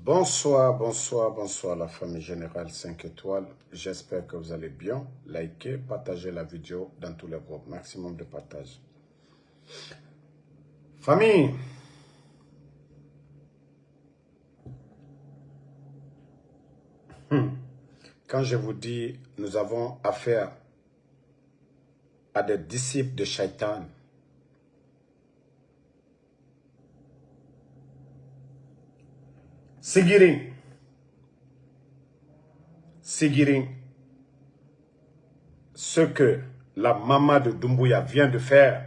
Bonsoir, bonsoir, bonsoir la famille générale 5 étoiles. J'espère que vous allez bien. Likez, partagez la vidéo dans tous les groupes. Maximum de partage. Famille, quand je vous dis nous avons affaire à des disciples de Shaitan, Sigiring, ce que la maman de Doumbouya vient de faire,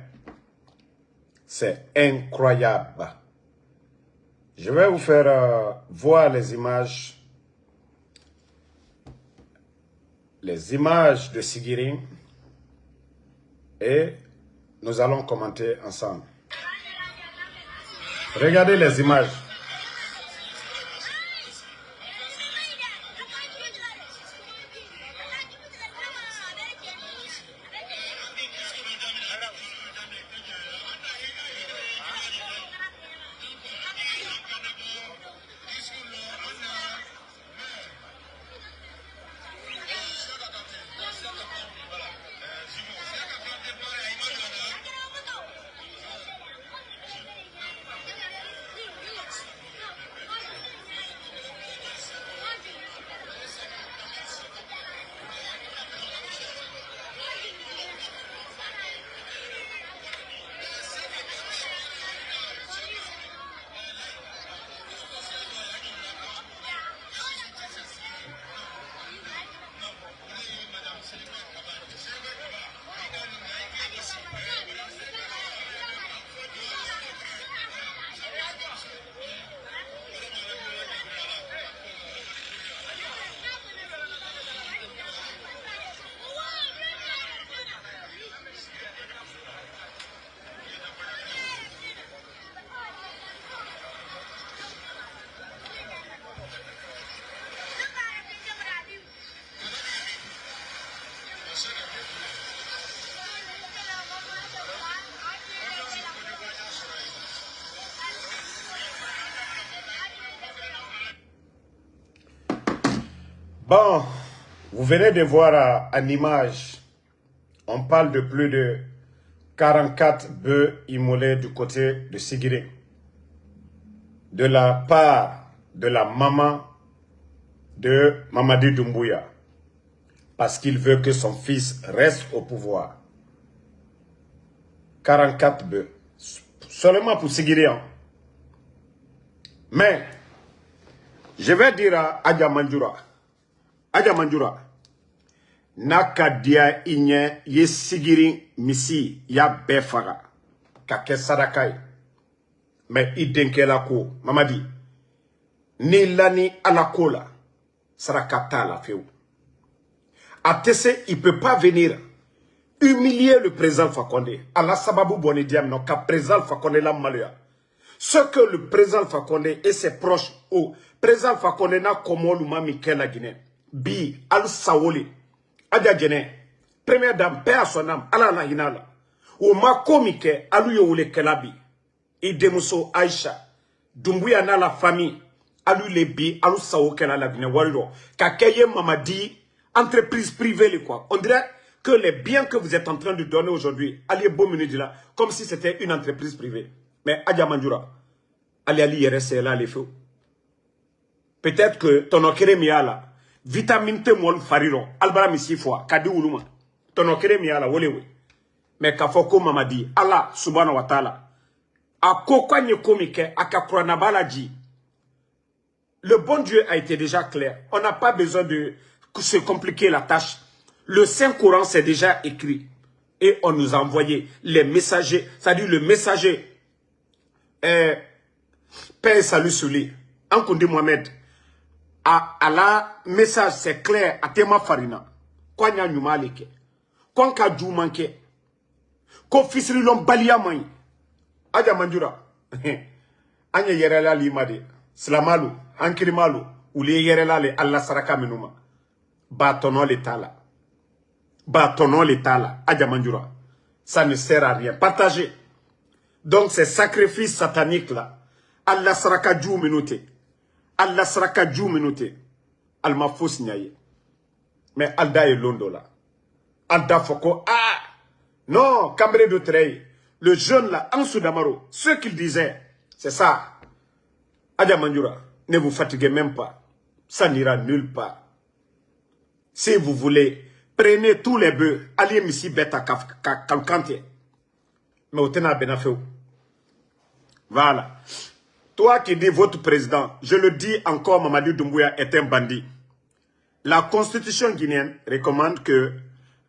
c'est incroyable. Je vais vous faire voir les images de Sigiring et nous allons commenter ensemble. Regardez les images. Bon, vous venez de voir en image, on parle de plus de 44 bœufs immolés du côté de Sigiring, de la part de la maman de Mamadi Doumbouya, parce qu'il veut que son fils reste au pouvoir. 44 bœufs, seulement pour Sigiring. Mais, je vais dire à Adja Manjura, naka dia inye ye Sigiring misi ya befaga kake sadakai mais idenke ko Mamadi ni lani alakola sarakata la feu atese il peut pas venir humilier le président Fakonde ala sababu boni diam no ka président Fakonde la malua ce que le président Fakonde et ses proches au président Fakonde na komolu mami kela Guinée bi al sawoli Adja Jene, première dame, paix à son âme, ala na hinala. Ou ma komike, alu yo ule kelabi. I demuso Aïcha, Doumbouya na la famille, alu le bi, alu sawo kela la Guinée wariro. Kakeye Mamadi, entreprise privée le quoi. On dirait que les biens que vous êtes en train de donner aujourd'hui, allez beau minute là, comme si c'était une entreprise privée. Mais Adja Manjura, allez ali yere là les feux. Peut-être que ton okere miala, vitamine te mol fariro albara misifwa kadi uluma tonokere mi ala wolewe me kafoko Mamadi Allah subhanahu wa ta'ala akokwa nye komike akakura balaji. Le bon Dieu a été déjà clair, on n'a pas besoin de se compliquer la tâche. Le Saint-Coran c'est déjà écrit et on nous a envoyé les messagers, c'est-à-dire le messager paix et salut sur lui Ankundi Mohamed. À la message c'est clair à tema farina kwa nya nyumaleke kwa ka jumanke ko fisri lom balia mai Adja Manjura anya yerela limade slamalu ankirimalu uli yerela le Allah saraka minuma batono letala Adja Manjura ça ne sert à rien partagez. Donc ces sacrifices sataniques là Allah saraka djou minute Allah saraka ju minute. Alma fos nyaye. Mais Alda est londo là. Alda foko, ah! Non, Cambré de Trey. Le jeune là, Ansou Damaro, ce qu'il disait, c'est ça. Adja Mandjoura, ne vous fatiguez même pas. Ça n'ira nulle part. Si vous voulez, prenez tous les bœufs, allez ici bête à Kalkanté. Mais au Tena Benafeo. Voilà. Toi qui dis votre président, je le dis encore, Mamadou Doumbouya est un bandit. La constitution guinéenne recommande que,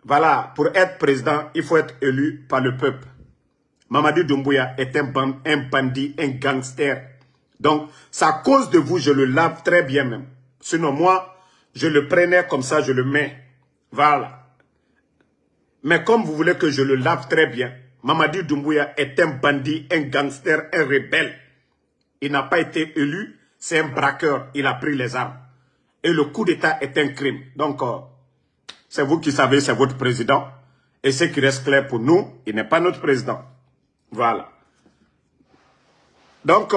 voilà, pour être président, il faut être élu par le peuple. Mamadou Doumbouya est un bandit, un gangster. Donc, c'est à cause de vous, je le lave très bien même. Sinon, moi, je le prenais comme ça, je le mets. Voilà. Mais comme vous voulez que je le lave très bien, Mamadou Doumbouya est un bandit, un gangster, un rebelle. Il n'a pas été élu, c'est un braqueur, il a pris les armes. Et le coup d'État est un crime. Donc, c'est vous qui savez, c'est votre président. Et ce qui reste clair pour nous, il n'est pas notre président. Voilà. Donc,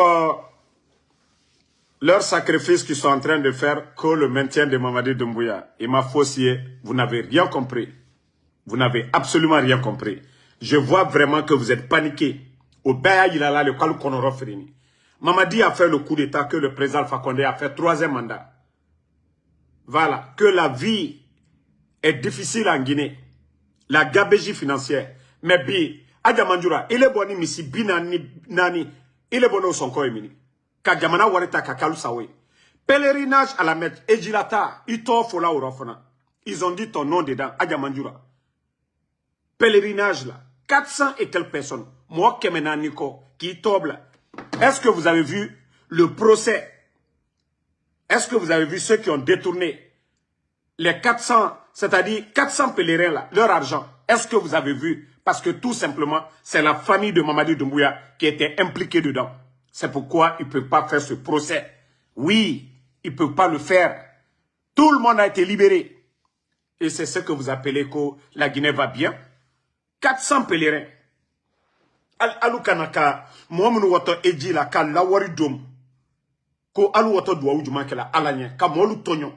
leurs sacrifices qu'ils sont en train de faire que le maintien de Mamadou Doumbouya et ma faussier, vous n'avez rien compris. Vous n'avez absolument rien compris. Je vois vraiment que vous êtes paniqués. Au Baya Yilala, le Kalou Konoro Frini. Mamadi a fait le coup d'État que le président Alpha Condé a fait 3e mandat. Voilà. Que la vie est difficile en Guinée. La gabégie financière. Mais bi, Adja Mandjoura, il est bon ici, binani, il est bon au son mini. Kadjamana wareta kakalu sawe. Pèlerinage à la Mecque, Ejilata, Ito Fola Orofana. Ils ont dit ton nom dedans, Adja Mandjoura. Pèlerinage là, 400 et quelques personnes. Moi, Kemena Niko, qui toble. Est-ce que vous avez vu le procès? Est-ce que vous avez vu ceux qui ont détourné les 400, c'est-à-dire 400 pèlerins là, leur argent? Est-ce que vous avez vu? Parce que tout simplement, c'est la famille de Mamadou Doumbouya qui était impliquée dedans. C'est pourquoi il ne peut pas faire ce procès. Oui, il ne peut pas le faire. Tout le monde a été libéré. Et c'est ce que vous appelez que la Guinée va bien. 400 pèlerins. Alou kanaka, Mohamed Wato Eji la ka lawari dom. Ko alou Wato doua ou juma kela alanye, ka molu tonyon.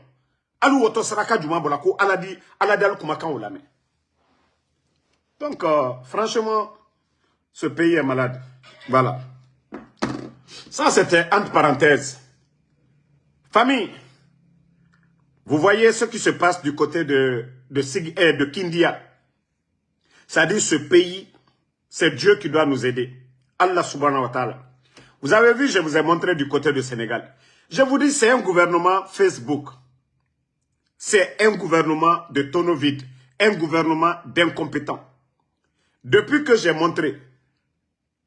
Alou Wato saraka juma bola ko aladi alou kumakan ou lame. Donc, franchement, ce pays est malade. Voilà. Ça, c'était entre parenthèses. Famille, vous voyez ce qui se passe du côté de Kindia. C'est-à-dire ce pays, c'est Dieu qui doit nous aider. Allah subhanahu wa ta'ala. Vous avez vu, je vous ai montré du côté du Sénégal. Je vous dis, c'est un gouvernement Facebook. C'est un gouvernement de tonneau vide. Un gouvernement d'incompétents. Depuis que j'ai montré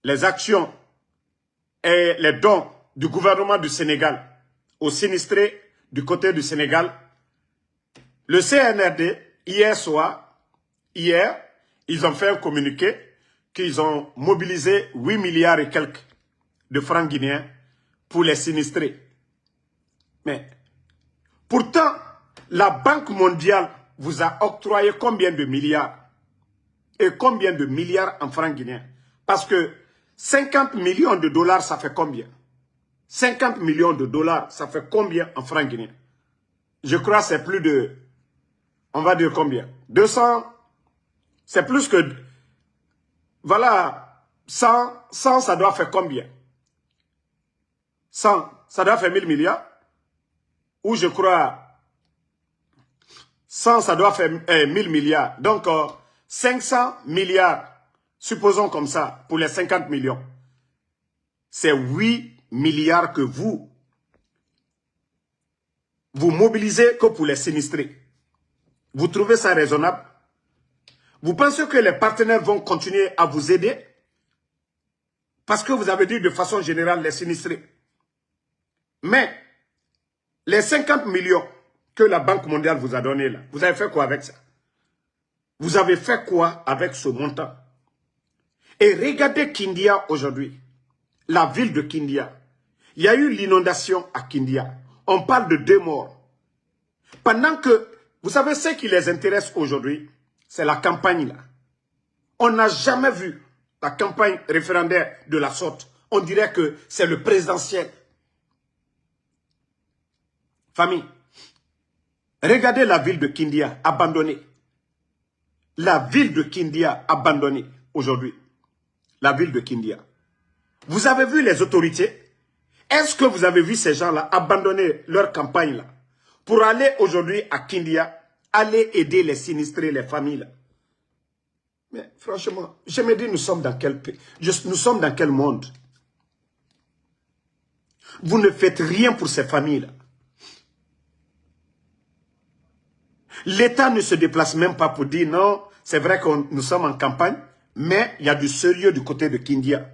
les actions et les dons du gouvernement du Sénégal aux sinistrés du côté du Sénégal, le CNRD, hier, ils ont fait un communiqué qu'ils ont mobilisé 8 milliards et quelques de francs guinéens pour les sinistrés. Mais pourtant, la Banque mondiale vous a octroyé combien de milliards? Et combien de milliards en francs guinéens? Parce que 50 millions de dollars, ça fait combien? 50 millions de dollars, ça fait combien en francs guinéens? Je crois que c'est plus de... On va dire combien? 200... C'est plus que... Voilà, 100, ça doit faire combien? 100, ça doit faire 1000 milliards? Ou je crois... 100, ça doit faire 1000 milliards. Donc, 500 milliards, supposons comme ça, pour les 50 millions. C'est 8 milliards que vous mobilisez que pour les sinistrés. Vous trouvez ça raisonnable? Vous pensez que les partenaires vont continuer à vous aider? Parce que vous avez dit de façon générale les sinistrés. Mais, les 50 millions que la Banque mondiale vous a donné là, vous avez fait quoi avec ça? Vous avez fait quoi avec ce montant? Et regardez Kindia aujourd'hui. La ville de Kindia. Il y a eu l'inondation à Kindia. On parle de 2 morts. Pendant que, vous savez ce qui les intéresse aujourd'hui, c'est la campagne là. On n'a jamais vu la campagne référendaire de la sorte. On dirait que c'est le présidentiel. Famille, regardez la ville de Kindia, abandonnée. La ville de Kindia, abandonnée aujourd'hui. La ville de Kindia. Vous avez vu les autorités? Est-ce que vous avez vu ces gens-là abandonner leur campagne là pour aller aujourd'hui à Kindia, aller aider les sinistrés, les familles là? Mais franchement, je me dis, nous sommes dans quel pays? Nous sommes dans quel monde? Vous ne faites rien pour ces familles-là. L'État ne se déplace même pas pour dire non, c'est vrai que nous sommes en campagne, mais il y a du sérieux du côté de Kindia.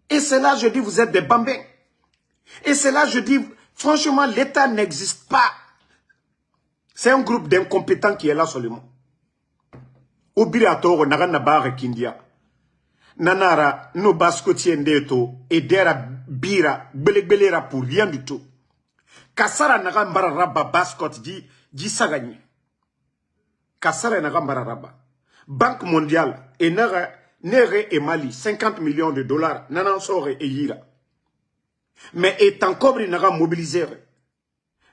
Et c'est là, je dis, vous êtes des bambins. Et c'est là, je dis, franchement, l'État n'existe pas. C'est un groupe d'incompétents qui est là seulement. Obirato, Naranabare Kindia. Nanara, no baskotien deto, et dera bira, belera pour rien du tout. Kassara Nagambara Rabba baskot dit sagagné. Kassara Nagambara Rabba. Banque mondiale, et Nere et Mali, 50 millions de dollars, Nanansore et Yira. Mais étant cobre, n'a mobilisé.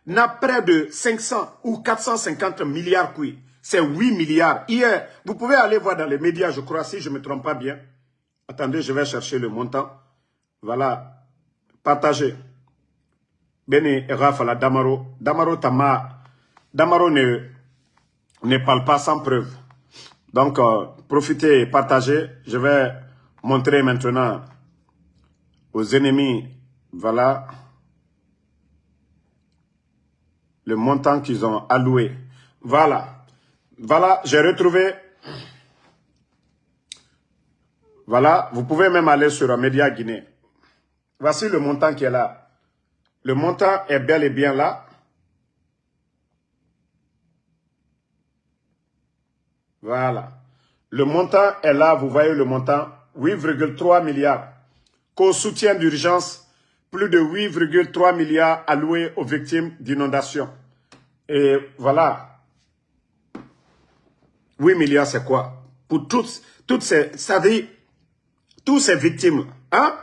N'a près de 500 ou 450 milliards, c'est 8 milliards. Hier, vous pouvez aller voir dans les médias, je crois, si je ne me trompe pas bien. Attendez, je vais chercher le montant. Voilà. Partagez. Bene Rafala Damaro. Damaro ne parle pas sans preuve. Donc, profitez et partagez. Je vais montrer maintenant aux ennemis, voilà, le montant qu'ils ont alloué. Voilà. Voilà, j'ai retrouvé. Voilà, vous pouvez même aller sur un média guinéen. Voici le montant qui est là. Le montant est bel et bien là. Voilà. Le montant est là, vous voyez le montant, 8,3 milliards. Qu'au soutien d'urgence, plus de 8,3 milliards alloués aux victimes d'inondations. Et voilà. 8 milliards, c'est quoi? Pour toutes ces, c'est-à-dire, tous ces victimes, hein?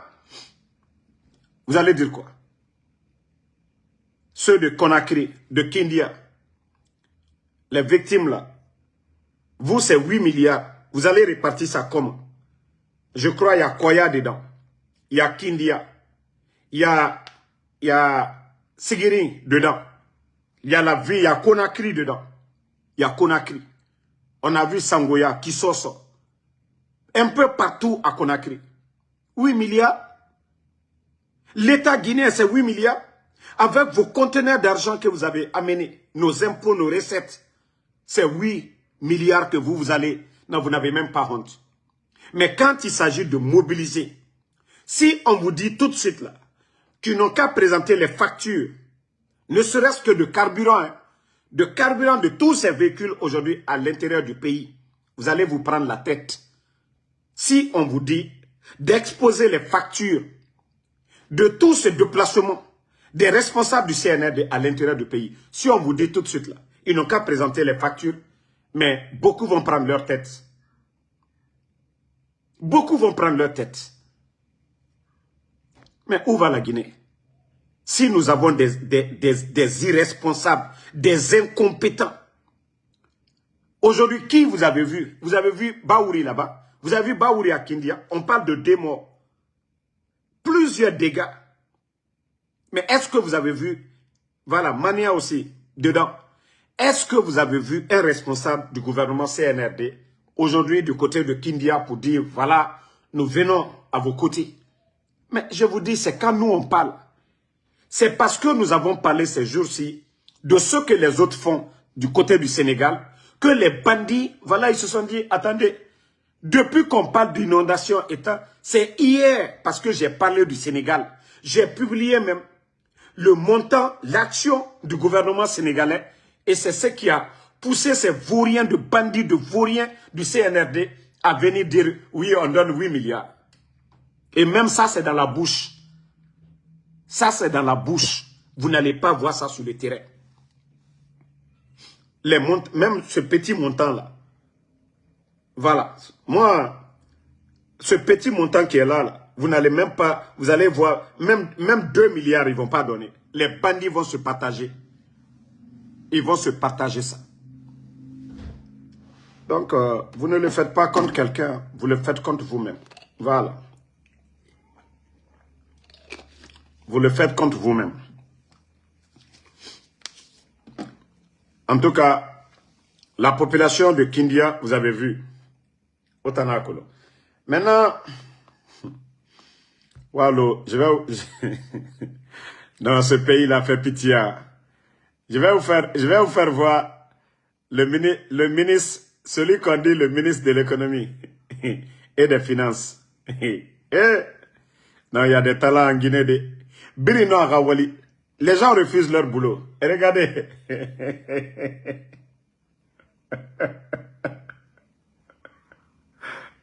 Vous allez dire quoi? Ceux de Conakry, de Kindia, les victimes là, vous c'est 8 milliards, vous allez répartir ça comment? Je crois qu'il y a Koya dedans, il y a Kindia, il y a Sigiri dedans, il y a la ville, il y a Conakry dedans, il y a Conakry. On a vu Sangoya, Kisoso, un peu partout à Conakry. 8 milliards. L'État guinéen, c'est 8 milliards. Avec vos conteneurs d'argent que vous avez amenés, nos impôts, nos recettes, c'est 8 milliards que vous allez... Non, vous n'avez même pas honte. Mais quand il s'agit de mobiliser, si on vous dit tout de suite là, qu'ils n'ont qu'à présenter les factures, ne serait-ce que de carburant, hein, de tous ces véhicules aujourd'hui à l'intérieur du pays, vous allez vous prendre la tête. Si on vous dit d'exposer les factures de tous ces déplacements des responsables du CNRD à l'intérieur du pays, si on vous dit tout de suite là, ils n'ont qu'à présenter les factures, mais beaucoup vont prendre leur tête. Beaucoup vont prendre leur tête. Mais où va la Guinée? Si nous avons des irresponsables, des incompétents. Aujourd'hui, qui vous avez vu? Vous avez vu Baouri là-bas? Vous avez vu Baouri à Kindia? On parle de 2 morts. Plusieurs dégâts. Mais est-ce que vous avez vu, voilà, Mania aussi, dedans. Est-ce que vous avez vu un responsable du gouvernement CNRD, aujourd'hui du côté de Kindia, pour dire, voilà, nous venons à vos côtés? Mais je vous dis, c'est quand nous on parle. C'est parce que nous avons parlé ces jours-ci de ce que les autres font du côté du Sénégal, que les bandits, voilà, ils se sont dit, attendez, depuis qu'on parle d'inondation, c'est hier, parce que j'ai parlé du Sénégal, j'ai publié même le montant, l'action du gouvernement sénégalais, et c'est ce qui a poussé ces vauriens de bandits, de vauriens du CNRD à venir dire, oui, on donne 8 milliards. Et même ça, c'est dans la bouche. Ça, c'est dans la bouche. Vous n'allez pas voir ça sur le terrain. Même ce petit montant-là. Voilà. Moi, ce petit montant qui est là, vous n'allez même pas, vous allez voir, même 2 milliards, ils ne vont pas donner. Les bandits vont se partager. ils vont se partager ça. Donc, vous ne le faites pas contre quelqu'un, vous le faites contre vous-même. Voilà. Vous le faites contre vous-même. En tout cas, la population de Kindia, vous avez vu, au Tanakolo. Maintenant, Wallo, dans ce pays, il a fait pitié. Je vais vous faire voir le ministre, celui qu'on dit le ministre de l'économie et des finances. Non, il y a des talents en Guinée. Birino Agawali. Les gens refusent leur boulot. Et regardez.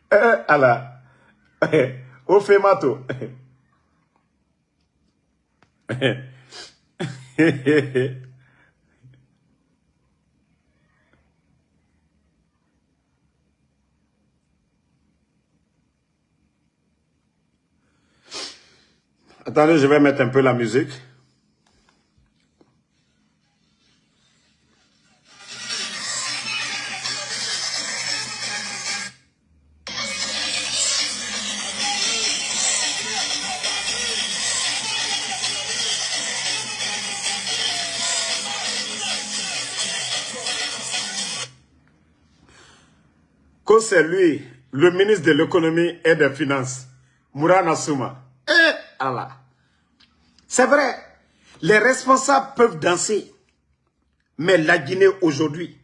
Allah. Au Femato. Attendez, je vais mettre un peu la musique. Que c'est lui, le ministre de l'économie et des finances, Mourana Souma. Allah. C'est vrai, les responsables peuvent danser, mais la Guinée aujourd'hui,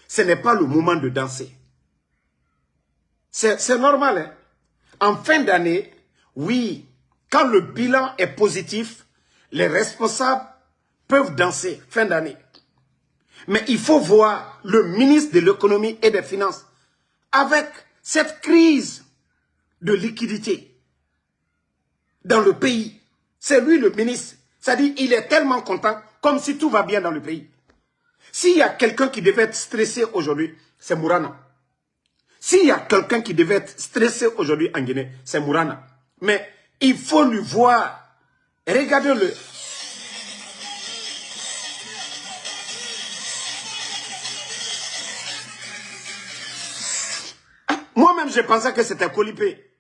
ce n'est pas le moment de danser. C'est normal. Hein? En fin d'année, oui, quand le bilan est positif, les responsables peuvent danser fin d'année. Mais il faut voir le ministre de l'économie et des finances avec cette crise de liquidité dans le pays. C'est lui le ministre. C'est-à-dire il est tellement content comme si tout va bien dans le pays. S'il y a quelqu'un qui devait être stressé aujourd'hui, c'est Mourana. S'il y a quelqu'un qui devait être stressé aujourd'hui en Guinée, c'est Mourana. Mais il faut lui voir. Regardez-le. Moi-même, je pensais que c'était Kolipé.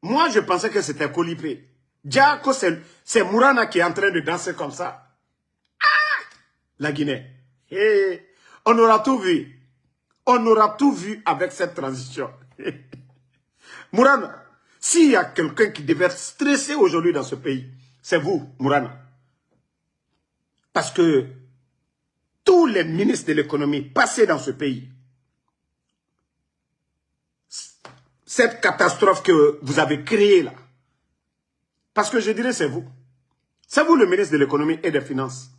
Moi, je pensais que c'était Kolipé. Diako, c'est Mourana qui est en train de danser comme ça. Ah! La Guinée. Hey, on aura tout vu. On aura tout vu avec cette transition. Mourana, s'il y a quelqu'un qui devait être stressé aujourd'hui dans ce pays, c'est vous, Mourana. Parce que tous les ministres de l'économie passés dans ce pays, cette catastrophe que vous avez créée là, parce que je dirais c'est vous. C'est vous le ministre de l'économie et des finances.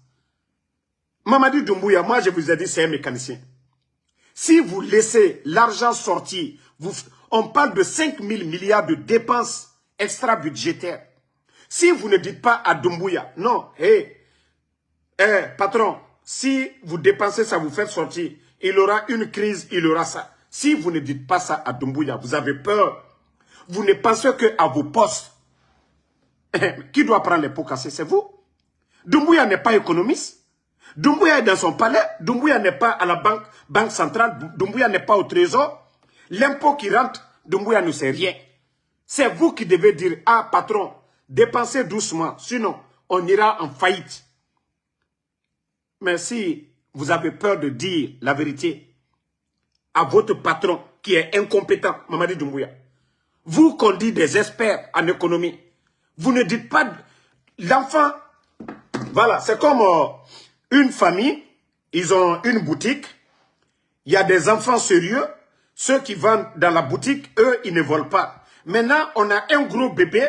Mamadi Doumbouya, moi je vous ai dit c'est un mécanicien. Si vous laissez l'argent sortir, on parle de 5 000 milliards de dépenses extra-budgétaires. Si vous ne dites pas à Doumbouya, non, patron, si vous dépensez ça, vous faites sortir, il aura une crise, il aura ça. Si vous ne dites pas ça à Doumbouya, vous avez peur. Vous ne pensez qu'à vos postes. Qui doit prendre les pots cassés? C'est vous. Doumbouya n'est pas économiste. Doumbouya est dans son palais. Doumbouya n'est pas à la banque centrale. Doumbouya n'est pas au trésor. L'impôt qui rentre, Doumbouya ne sait rien. C'est vous qui devez dire, ah patron, dépensez doucement. Sinon, on ira en faillite. Mais si vous avez peur de dire la vérité à votre patron qui est incompétent, Mamadi Doumbouya, vous qu'on dit des experts en économie, vous ne dites pas l'enfant. Voilà, c'est comme une famille, ils ont une boutique, il y a des enfants sérieux, ceux qui vendent dans la boutique, eux, ils ne volent pas. Maintenant, on a un gros bébé,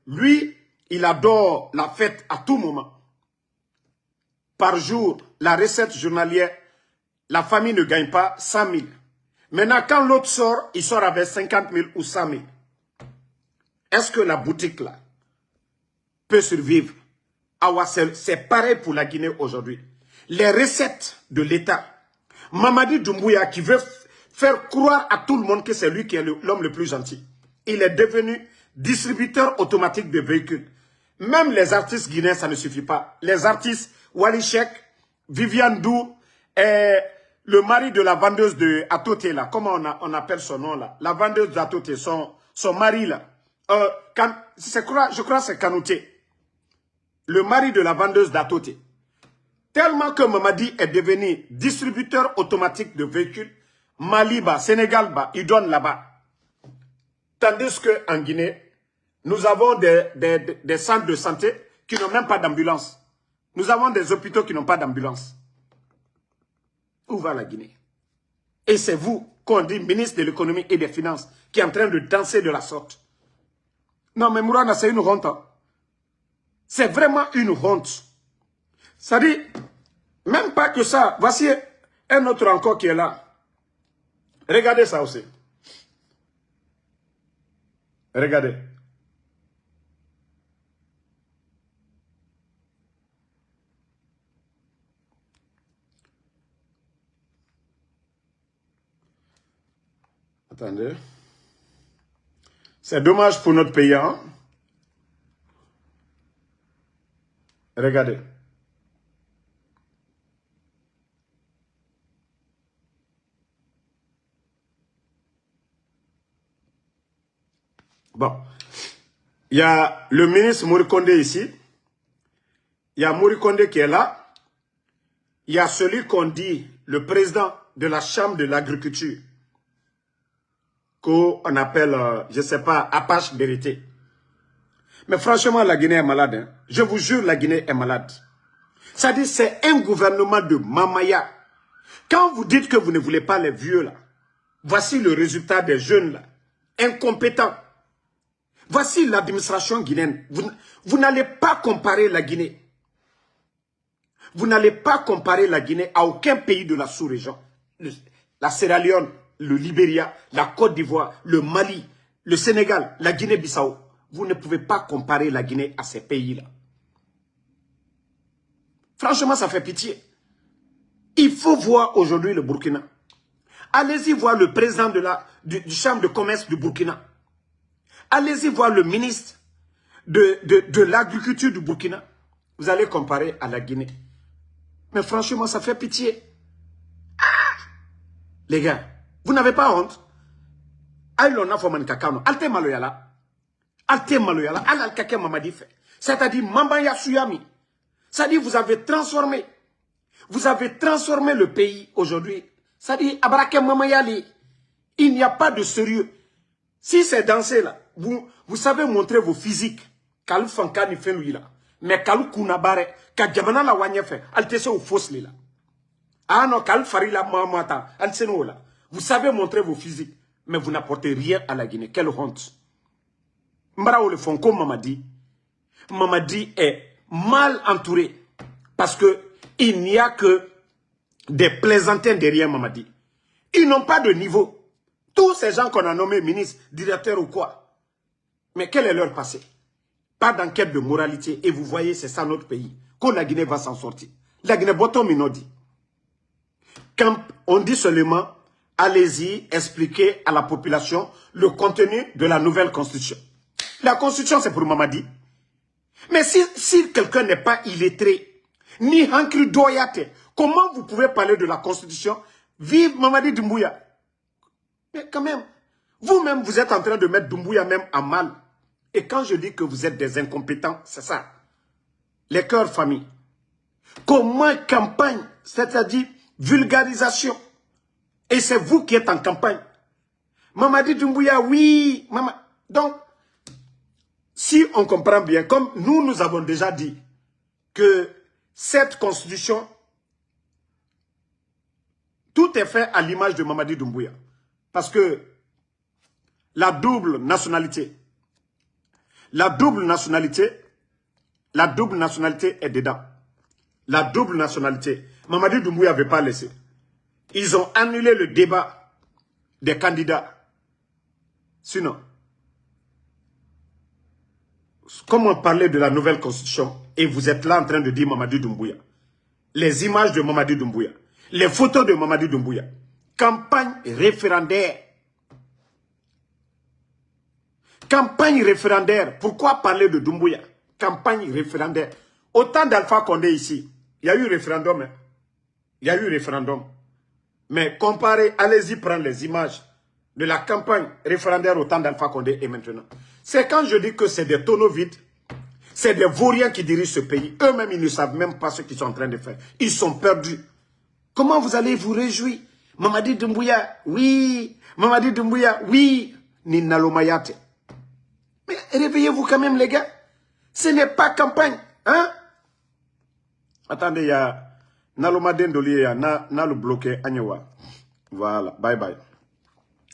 lui, il adore la fête à tout moment. Par jour, la recette journalière, la famille ne gagne pas 100 000. Maintenant, quand l'autre sort, il sort avec 50 000 ou 100 000. Est-ce que la boutique là peut survivre? C'est pareil pour la Guinée aujourd'hui. Les recettes de l'État, Mamadi Doumbouya qui veut faire croire à tout le monde que c'est lui qui est l'homme le plus gentil. Il est devenu distributeur automatique de véhicules. Même les artistes guinéens, ça ne suffit pas. Les artistes, Wally Sheikh, Viviane Dou est le mari de la vendeuse de Atote là. Comment on appelle son nom là? La vendeuse d'Atote, son mari là. Je crois que c'est Kanouté. Le mari de la vendeuse d'Atote. Tellement que Mamadi est devenu distributeur automatique de véhicules, Mali, Sénégal, il donne là-bas. Tandis qu'en Guinée, nous avons des centres de santé qui n'ont même pas d'ambulance. Nous avons des hôpitaux qui n'ont pas d'ambulance. Où va la Guinée? Et c'est vous, qu'on dit ministre de l'économie et des finances, qui est en train de danser de la sorte. Non, mais Mourana, c'est une honte. Hein. C'est vraiment une honte. Ça dit, même pas que ça. Voici un autre encore qui est là. Regardez ça aussi. Regardez. Attendez. C'est dommage pour notre pays. Hein? Regardez. Bon. Il y a le ministre Mourikonde ici. Il y a Mourikonde qui est là. Il y a celui qu'on dit le président de la Chambre de l'agriculture. Qu'on appelle, je ne sais pas, Apache Vérité. Mais franchement, la Guinée est malade. Hein. Je vous jure, la Guinée est malade. Ça dit, c'est un gouvernement de Mamaya. Quand vous dites que vous ne voulez pas les vieux là, voici le résultat des jeunes là, incompétents. Voici l'administration guinéenne. Vous n'allez pas comparer la Guinée. Vous n'allez pas comparer la Guinée à aucun pays de la sous-région. La Sierra Leone, le Libéria, la Côte d'Ivoire, le Mali, le Sénégal, la Guinée-Bissau. Vous ne pouvez pas comparer la Guinée à ces pays-là. Franchement, ça fait pitié. Il faut voir aujourd'hui le Burkina. Allez-y voir le président du chambre de commerce du Burkina. Allez-y voir le ministre de l'agriculture du Burkina. Vous allez comparer à la Guinée. Mais franchement, ça fait pitié. Ah! Les gars, vous n'avez pas honte? C'est-à-dire, Mambaya Suyami. C'est-à-dire, vous avez transformé le pays aujourd'hui. C'est-à-dire, Abrake Mamayali. Il n'y a pas de sérieux. Si c'est dansé là, vous savez montrer vos physiques. Kalou Fankani fait lui là. Mais Kalou Kounabare, Kadjabana la wanye fait, altesse au fausse là. Ah non, Kalou Farila Mahamata, alteseno là. Vous savez montrer vos physiques, mais vous n'apportez rien à la Guinée. Quelle honte. Mbrao le Fonko Mamadi. Mamadi est mal entouré. Parce que il n'y a que des plaisantins derrière Mamadi. Ils n'ont pas de niveau. Tous ces gens qu'on a nommés ministres, directeurs ou quoi. Mais quel est leur passé? Pas d'enquête de moralité. Et vous voyez, c'est ça notre pays. Quand la Guinée va s'en sortir. La Guinée, bottom inodi. Quand on dit seulement, allez-y expliquer à la population le contenu de la nouvelle constitution. La constitution, c'est pour Mamadi. Mais si quelqu'un n'est pas illettré, ni Hankri Doyate, comment vous pouvez parler de la constitution? Vive Mamadi Doumbouya. Mais quand même, vous-même, vous êtes en train de mettre Doumbouya même en mal. Et quand je dis que vous êtes des incompétents, c'est ça. Les cœurs famille. Comment campagne, c'est-à-dire vulgarisation. Et c'est vous qui êtes en campagne. Mamadi Doumbouya, oui. Donc, si on comprend bien, comme nous avons déjà dit, que cette constitution, tout est fait à l'image de Mamadi Doumbouya. Parce que la double nationalité est dedans. La double nationalité. Mamadi Doumbouya n'avait pas laissé. Ils ont annulé le débat des candidats. Sinon, comment parler de la nouvelle constitution et vous êtes là en train de dire Mamadi Doumbouya? Les images de Mamadi Doumbouya, les photos de Mamadi Doumbouya. Campagne référendaire. Campagne référendaire. Pourquoi parler de Doumbouya? Campagne référendaire. Autant d'Alpha Condé ici. Il y a eu référendum. Hein? Il y a eu référendum. Mais comparez, allez-y prendre les images de la campagne référendaire au temps d'Alpha Condé et maintenant. C'est quand je dis que c'est des tonneaux vides, c'est des vauriens qui dirigent ce pays. Eux-mêmes, ils ne savent même pas ce qu'ils sont en train de faire. Ils sont perdus. Comment vous allez vous réjouir? Mamadi Doumbouya, oui. Mamadi Doumbouya, oui. Ninalo Mayate. Mais réveillez-vous quand même, les gars. Ce n'est pas campagne. Hein? Attendez, il y a Nalomaden Doli, le bloqué Agnewa. Voilà, bye bye.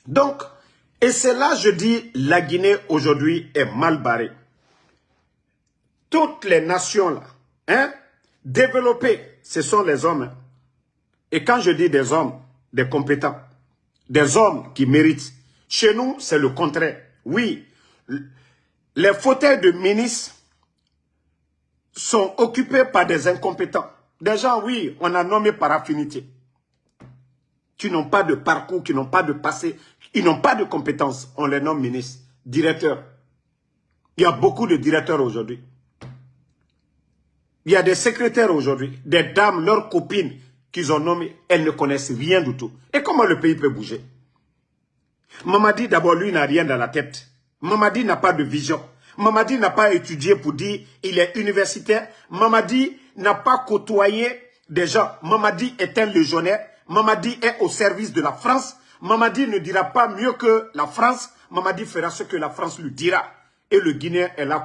Donc, et c'est là, je dis, la Guinée aujourd'hui est mal barrée. Toutes les nations là, hein, développées, ce sont les hommes. Hein. Et quand je dis des hommes, des compétents, des hommes qui méritent, chez nous, c'est le contraire. Oui, les fauteuils de ministres sont occupés par des incompétents. Des gens, oui, on a nommé par affinité, qui n'ont pas de parcours, qui n'ont pas de passé, ils n'ont pas de compétences. On les nomme ministres, directeurs. Il y a beaucoup de directeurs aujourd'hui. Il y a des secrétaires aujourd'hui, des dames, leurs copines qu'ils ont nommées, elles ne connaissent rien du tout. Et comment le pays peut bouger? Mamadi, d'abord, lui, n'a rien dans la tête. Mamadi n'a pas de vision. Mamadi n'a pas étudié pour dire il est universitaire. Mamadi n'a pas côtoyé des gens. Mamadi est un légionnaire. Mamadi est au service de la France. Mamadi ne dira pas mieux que la France. Mamadi fera ce que la France lui dira. Et le Guinéen est là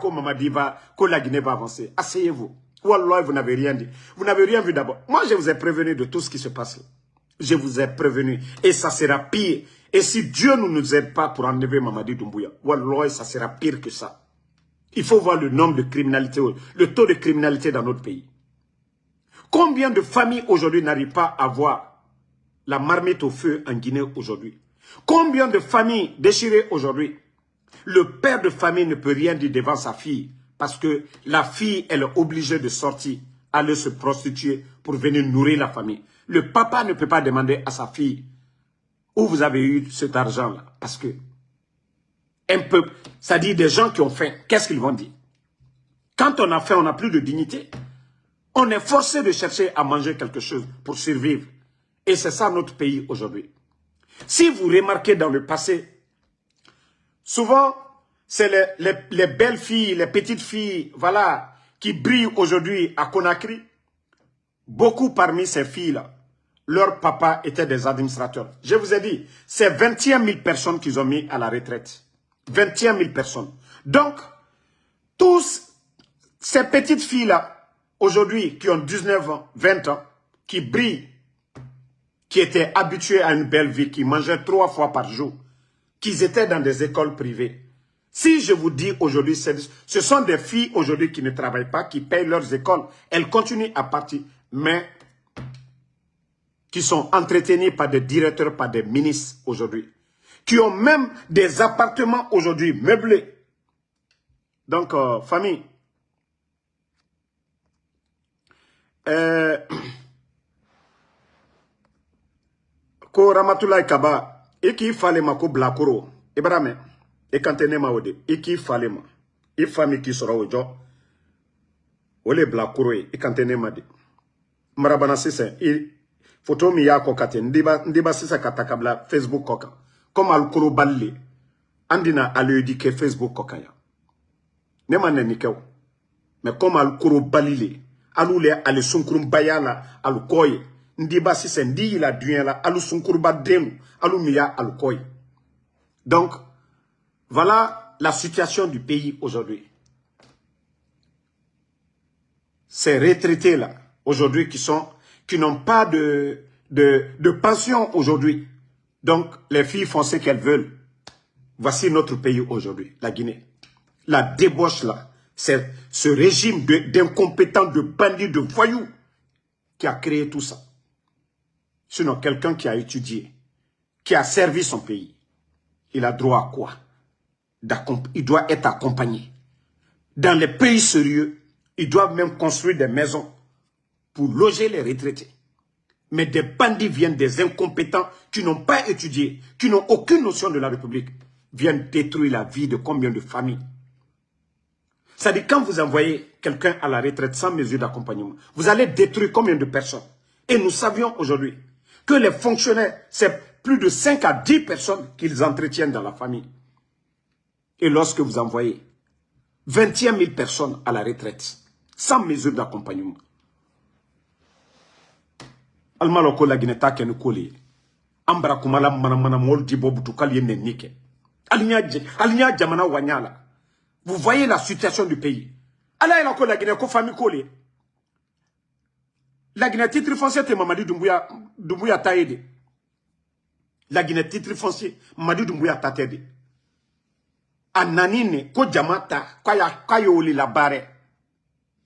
que la Guinée va avancer. Asseyez-vous. Wallah, vous n'avez rien dit. Vous n'avez rien vu d'abord. Moi, je vous ai prévenu de tout ce qui se passe là. Je vous ai prévenu. Et ça sera pire. Et si Dieu ne nous aide pas pour enlever Mamadi Doumbouya, wallah, ça sera pire que ça. Il faut voir le nombre de criminalité, le taux de criminalité dans notre pays. Combien de familles aujourd'hui n'arrivent pas à voir la marmite au feu en Guinée aujourd'hui? Combien de familles déchirées aujourd'hui? Le père de famille ne peut rien dire devant sa fille parce que la fille, elle est obligée de sortir, aller se prostituer pour venir nourrir la famille. Le papa ne peut pas demander à sa fille où vous avez eu cet argent-là parce que un peuple, ça dit des gens qui ont faim, qu'est-ce qu'ils vont dire? Quand on a faim, on n'a plus de dignité. On est forcé de chercher à manger quelque chose pour survivre. Et c'est ça notre pays aujourd'hui. Si vous remarquez dans le passé, souvent, c'est les belles filles, les petites filles, voilà, qui brillent aujourd'hui à Conakry. Beaucoup parmi ces filles-là, leurs papas étaient des administrateurs. Je vous ai dit, c'est 21 000 personnes qu'ils ont mis à la retraite. 21 000 personnes. Donc, tous ces petites filles-là, aujourd'hui, qui ont 19 ans, 20 ans, qui brillent, qui étaient habituées à une belle vie, qui mangeaient 3 fois par jour, qui étaient dans des écoles privées. Si je vous dis aujourd'hui, ce sont des filles aujourd'hui qui ne travaillent pas, qui payent leurs écoles. Elles continuent à partir, mais qui sont entretenues par des directeurs, par des ministres aujourd'hui. Qui ont même des appartements aujourd'hui meublés. Donc, famille, ko Ramatoulaye Kaba, et qui fallait ma ko blakoro, Ibrahim, et quand on est maode, et qui fallait ma, et famille qui sera au job, ou les blakoro, et quand on est made. Marabana c'est il photo mi ya kokate, ndiba sisa katakabla Facebook koka. Comme al kuro balle, andina alédique Facebook kokaya. Nema nenikew. Mais comme al kuro balile, alule ale sunkurum bayala al koye. Ndiba sisa ndi la duyen la alu sunkurba denu, alu miya al koye. Donc, voilà la situation du pays aujourd'hui. Ces retraités là, aujourd'hui qui n'ont pas de pension aujourd'hui. Donc, les filles font ce qu'elles veulent. Voici notre pays aujourd'hui, la Guinée. La débauche là, c'est ce régime d'incompétents, de bandits, de voyous qui a créé tout ça. Sinon, quelqu'un qui a étudié, qui a servi son pays, il a droit à quoi? Il doit être accompagné. Dans les pays sérieux, ils doivent même construire des maisons pour loger les retraités. Mais des bandits viennent, des incompétents qui n'ont pas étudié, qui n'ont aucune notion de la République, viennent détruire la vie de combien de familles. C'est-à-dire quand vous envoyez quelqu'un à la retraite sans mesure d'accompagnement, vous allez détruire combien de personnes? Et nous savions aujourd'hui que les fonctionnaires, c'est plus de 5 à 10 personnes qu'ils entretiennent dans la famille. Et lorsque vous envoyez 21 000 personnes à la retraite, sans mesure d'accompagnement, Almaloko la Guineta Ken Koli, Ambra Kumala Manamana Moldi Bobutu Kalien Nike, Aligna Jamana Wanyala. Vous voyez la situation du pays. Allah la la Guinée, famille Koli. La Guinée titre foncier te Mamadi Doumbouya Taïde. La Guinée titre foncier Mamadi Doumbouya Taïde. Ananine, ko Jamata, Kayoli la barre.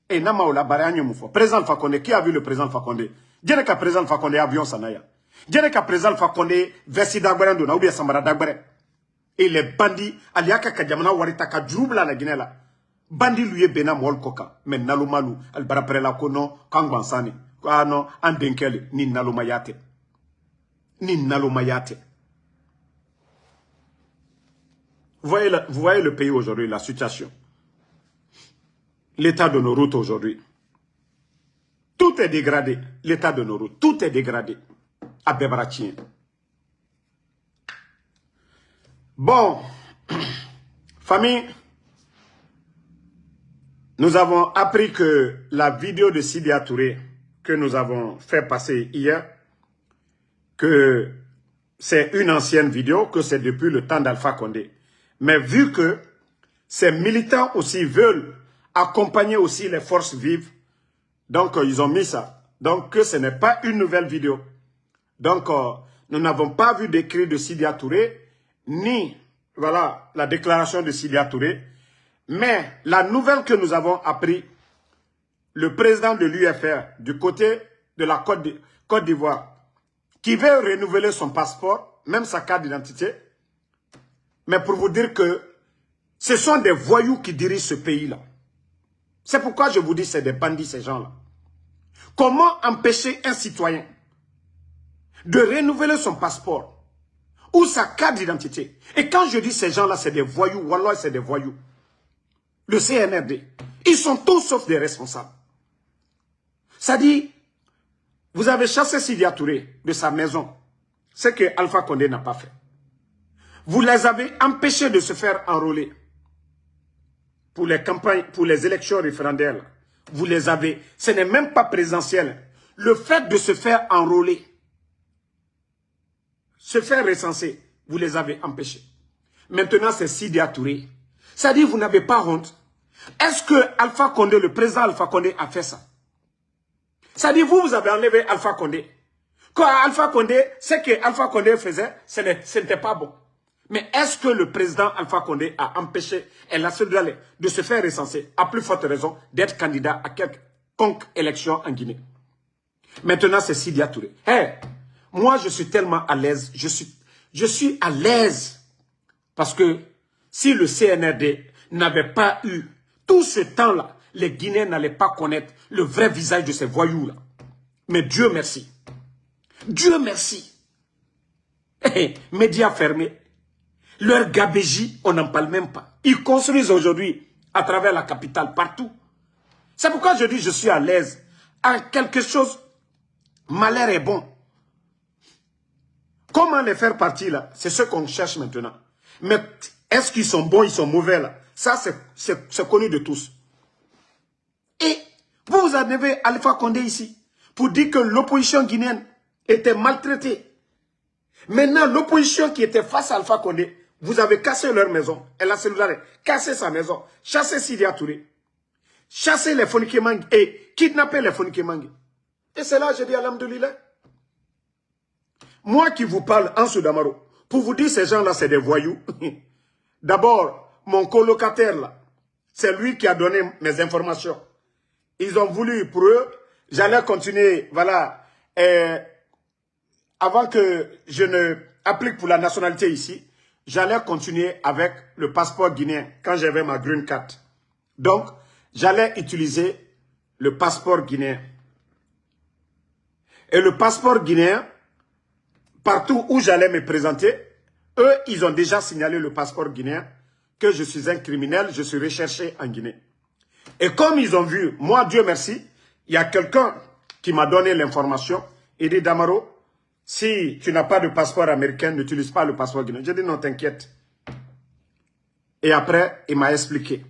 Et Nama la barre Agnomoufo. Président Fakonde, qui a vu le président Fakonde? Dieu ka président Fakonde avion Sanaya. Dieu ka président Fakonde Versi Dagbere Ndona ou bien Sambara Dagbere. Et les bandits, Aliaka Kadjamana Warita Kadjoubla la Guinée là. Bandit lui est Bena Mol Koka. Mais Nalomalou, Albara la Kono, Kangwansani. Ah non, Andenkele, ni Nalomayate. Ni Nalomayate. Vous voyez le pays aujourd'hui, la situation. L'état de nos routes aujourd'hui. Tout est dégradé. L'état de nos routes, tout est dégradé. À Bebaratien. Bon, famille, nous avons appris que la vidéo de Sidya Touré que nous avons fait passer hier, que c'est une ancienne vidéo, que c'est depuis le temps d'Alpha Condé. Mais vu que ces militants aussi veulent accompagner aussi les forces vives, donc ils ont mis ça. Donc que ce n'est pas une nouvelle vidéo. Donc nous n'avons pas vu d'écrit de Sidya Touré, ni voilà la déclaration de Sidya Touré. Mais la nouvelle que nous avons appris, le président de l'UFR du côté de la Côte d'Ivoire, qui veut renouveler son passeport, même sa carte d'identité, mais pour vous dire que ce sont des voyous qui dirigent ce pays-là. C'est pourquoi je vous dis c'est des bandits ces gens-là. Comment empêcher un citoyen de renouveler son passeport ou sa carte d'identité? Et quand je dis ces gens-là, c'est des voyous, wallah, c'est des voyous. Le CNRD, ils sont tous sauf des responsables. Ça dit, vous avez chassé Sidya Touré de sa maison, ce que Alpha Condé n'a pas fait. Vous les avez empêchés de se faire enrôler pour les campagnes, pour les élections référendaires. Vous les avez, ce n'est même pas présidentiel. Le fait de se faire enrôler, se faire recenser, vous les avez empêchés. Maintenant, c'est Sidya Touré. Ça dit, vous n'avez pas honte. Est-ce que Alpha Condé, le président Alpha Condé, a fait ça? Ça dit, vous avez enlevé Alpha Condé. Quand Alpha Condé, ce que Alpha Condé faisait, ce n'était pas bon. Mais est-ce que le président Alpha Condé a empêché El Assedouale de se faire recenser, à plus forte raison, d'être candidat à quelconque élection en Guinée? Maintenant, c'est Sidya Touré. Hey, moi, je suis tellement à l'aise. Je suis à l'aise. Parce que si le CNRD n'avait pas eu tout ce temps-là, les Guinéens n'allaient pas connaître le vrai visage de ces voyous-là. Mais Dieu merci. Dieu merci. Hey, médias fermés. Leur gabégie, on n'en parle même pas. Ils construisent aujourd'hui à travers la capitale, partout. C'est pourquoi je dis je suis à l'aise. À quelque chose, malheur est bon. Comment les faire partir là? C'est ce qu'on cherche maintenant. Mais est-ce qu'ils sont bons, ils sont mauvais là? Ça, c'est connu de tous. Et vous avez Alpha Condé ici pour dire que l'opposition guinéenne était maltraitée. Maintenant, l'opposition qui était face à Alpha Condé, vous avez cassé leur maison. Elle a cassé sa maison, chassé Sidya Touré, chassé les Fonike Mangue et kidnappé les Fonike Mangue. Et c'est là que je dis alhamdoulilah. Moi qui vous parle en Soudamaro, pour vous dire ces gens-là, c'est des voyous. D'abord, mon colocataire là, c'est lui qui a donné mes informations. Ils ont voulu pour eux, j'allais continuer, voilà, avant que je ne applique pour la nationalité ici, j'allais continuer avec le passeport guinéen quand j'avais ma green card. Donc, j'allais utiliser le passeport guinéen. Et le passeport guinéen, partout où j'allais me présenter, eux, ils ont déjà signalé le passeport guinéen que je suis un criminel, je suis recherché en Guinée. Et comme ils ont vu, moi, Dieu merci, il y a quelqu'un qui m'a donné l'information Il dit, Damaro, si tu n'as pas de passeport américain, n'utilise pas le passeport guinéen. J'ai dit, non, t'inquiète. Et après, il m'a expliqué.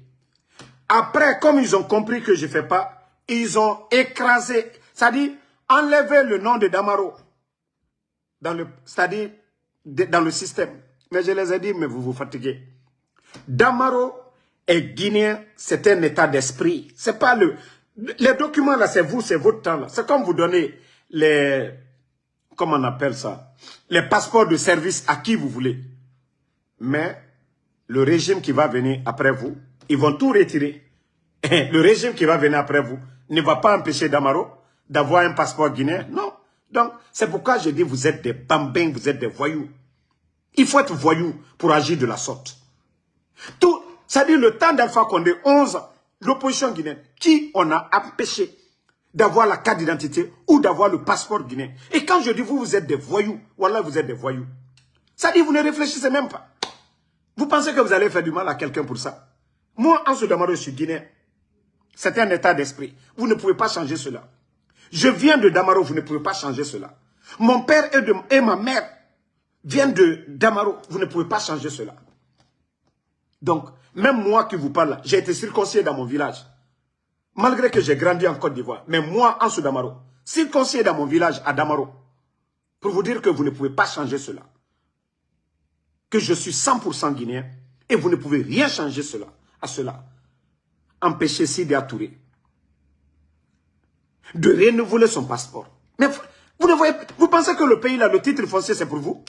Après, comme ils ont compris que je ne fais pas, ils ont écrasé, c'est-à-dire enlevé le nom de Damaro, c'est-à-dire dans le système. Mais je les ai dit, mais vous vous fatiguez. Damaro est guinéen, c'est un état d'esprit. C'est pas les documents là, c'est vous, c'est votre temps là. C'est comme vous donnez les, comment on appelle ça, les passeports de service à qui vous voulez. Mais le régime qui va venir après vous, ils vont tout retirer. Et le régime qui va venir après vous ne va pas empêcher Damaro d'avoir un passeport guinéen. Non. Donc, c'est pourquoi je dis, vous êtes des bambins, vous êtes des voyous. Il faut être voyou pour agir de la sorte. Tout, c'est-à-dire le temps d'Alpha Condé, 11 ans, l'opposition guinéenne, qui on a empêché d'avoir la carte d'identité ou d'avoir le passeport guinéen. Et quand je dis vous êtes des voyous, voilà, vous êtes des voyous. C'est-à-dire vous ne réfléchissez même pas. Vous pensez que vous allez faire du mal à quelqu'un pour ça? Moi, Ansou Damaro, je suis guinéen. C'est un état d'esprit. Vous ne pouvez pas changer cela. Je viens de Damaro, vous ne pouvez pas changer cela. Mon père et ma mère viennent de Damaro, vous ne pouvez pas changer cela. Donc, même moi qui vous parle, j'ai été circoncis dans mon village. Malgré que j'ai grandi en Côte d'Ivoire. Mais moi, Ansou Damaro, circoncis dans mon village à Damaro. Pour vous dire que vous ne pouvez pas changer cela. Que je suis 100% guinéen et vous ne pouvez rien changer à cela. Empêcher Sidi Touré de renouveler son passeport. Mais vous ne voyez, vous pensez que le pays là, le titre foncier, c'est pour vous?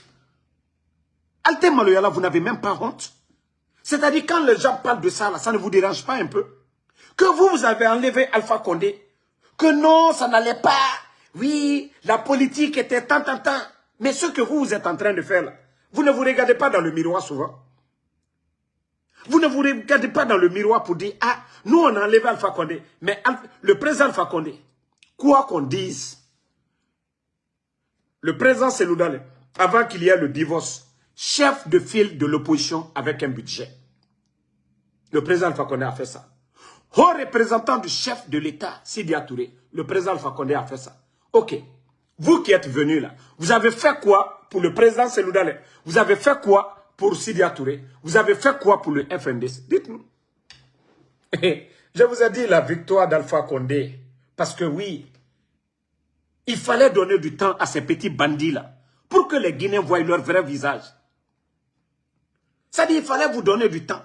Alté Maloyala, vous n'avez même pas honte. C'est-à-dire quand les gens parlent de ça, là, ça ne vous dérange pas un peu? Que vous avez enlevé Alpha Condé, que non, ça n'allait pas. Oui, la politique était tant. Mais ce que vous êtes en train de faire là, vous ne vous regardez pas dans le miroir souvent. Vous ne vous regardez pas dans le miroir pour dire, ah, nous on a enlevé Alpha Condé. Mais le président Alpha Condé, quoi qu'on dise, le président Seloudale, avant qu'il y ait le divorce, chef de file de l'opposition avec un budget. Le président Alpha Condé a fait ça. Haut représentant du chef de l'État, Sidi Touré, le président Alpha Condé a fait ça. Ok. Vous qui êtes venus là, vous avez fait quoi pour le président Seloudale? Vous avez fait quoi pour Sidi Touré? Vous avez fait quoi pour le FNDC? Dites-nous. Je vous ai dit la victoire d'Alpha Condé. Parce que oui, il fallait donner du temps à ces petits bandits-là pour que les Guinéens voient leur vrai visage. C'est-à-dire qu'il fallait vous donner du temps.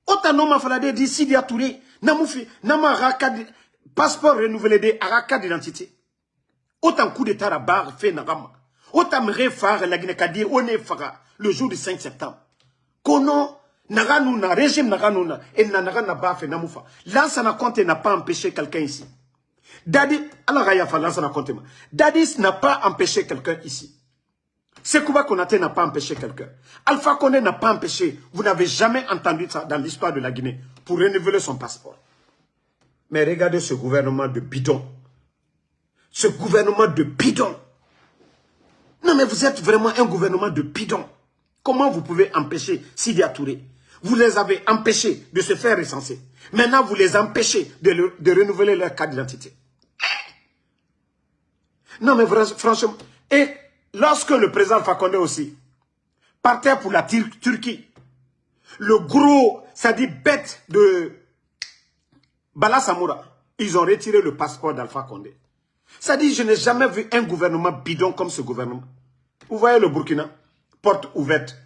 Autant non, il dit Sidi Touré, nama passeport renouvelé de araka d'identité. Autant coup d'état à barre fait Nagama. Autant me réfare la Guinée-Kadi, on est fara le jour du 5 septembre. Kono, Naganuna, régime Naganuna, et Nanagana ba fait Namoufa. Lansana Conté n'a pas empêché quelqu'un ici. Dadis, alors Rayafa, Lansana Conté. Dadis n'a pas empêché quelqu'un ici. Sekouba Konaté n'a pas empêché quelqu'un. Alpha Condé n'a pas empêché. Vous n'avez jamais entendu ça dans l'histoire de la Guinée pour renouveler son passeport. Mais regardez ce gouvernement de bidon. Ce gouvernement de bidon. Non mais vous êtes vraiment un gouvernement de bidon. Comment vous pouvez empêcher Sidi Touré? Vous les avez empêchés de se faire recenser. Maintenant vous les empêchez de renouveler leur carte d'identité. Non mais franchement. Et lorsque le président Alpha Condé aussi partait pour la Turquie, le gros, ça dit bête de Bala Samoura, ils ont retiré le passeport d'Alpha Condé. Ça dit, je n'ai jamais vu un gouvernement bidon comme ce gouvernement. Vous voyez le Burkina, porte ouverte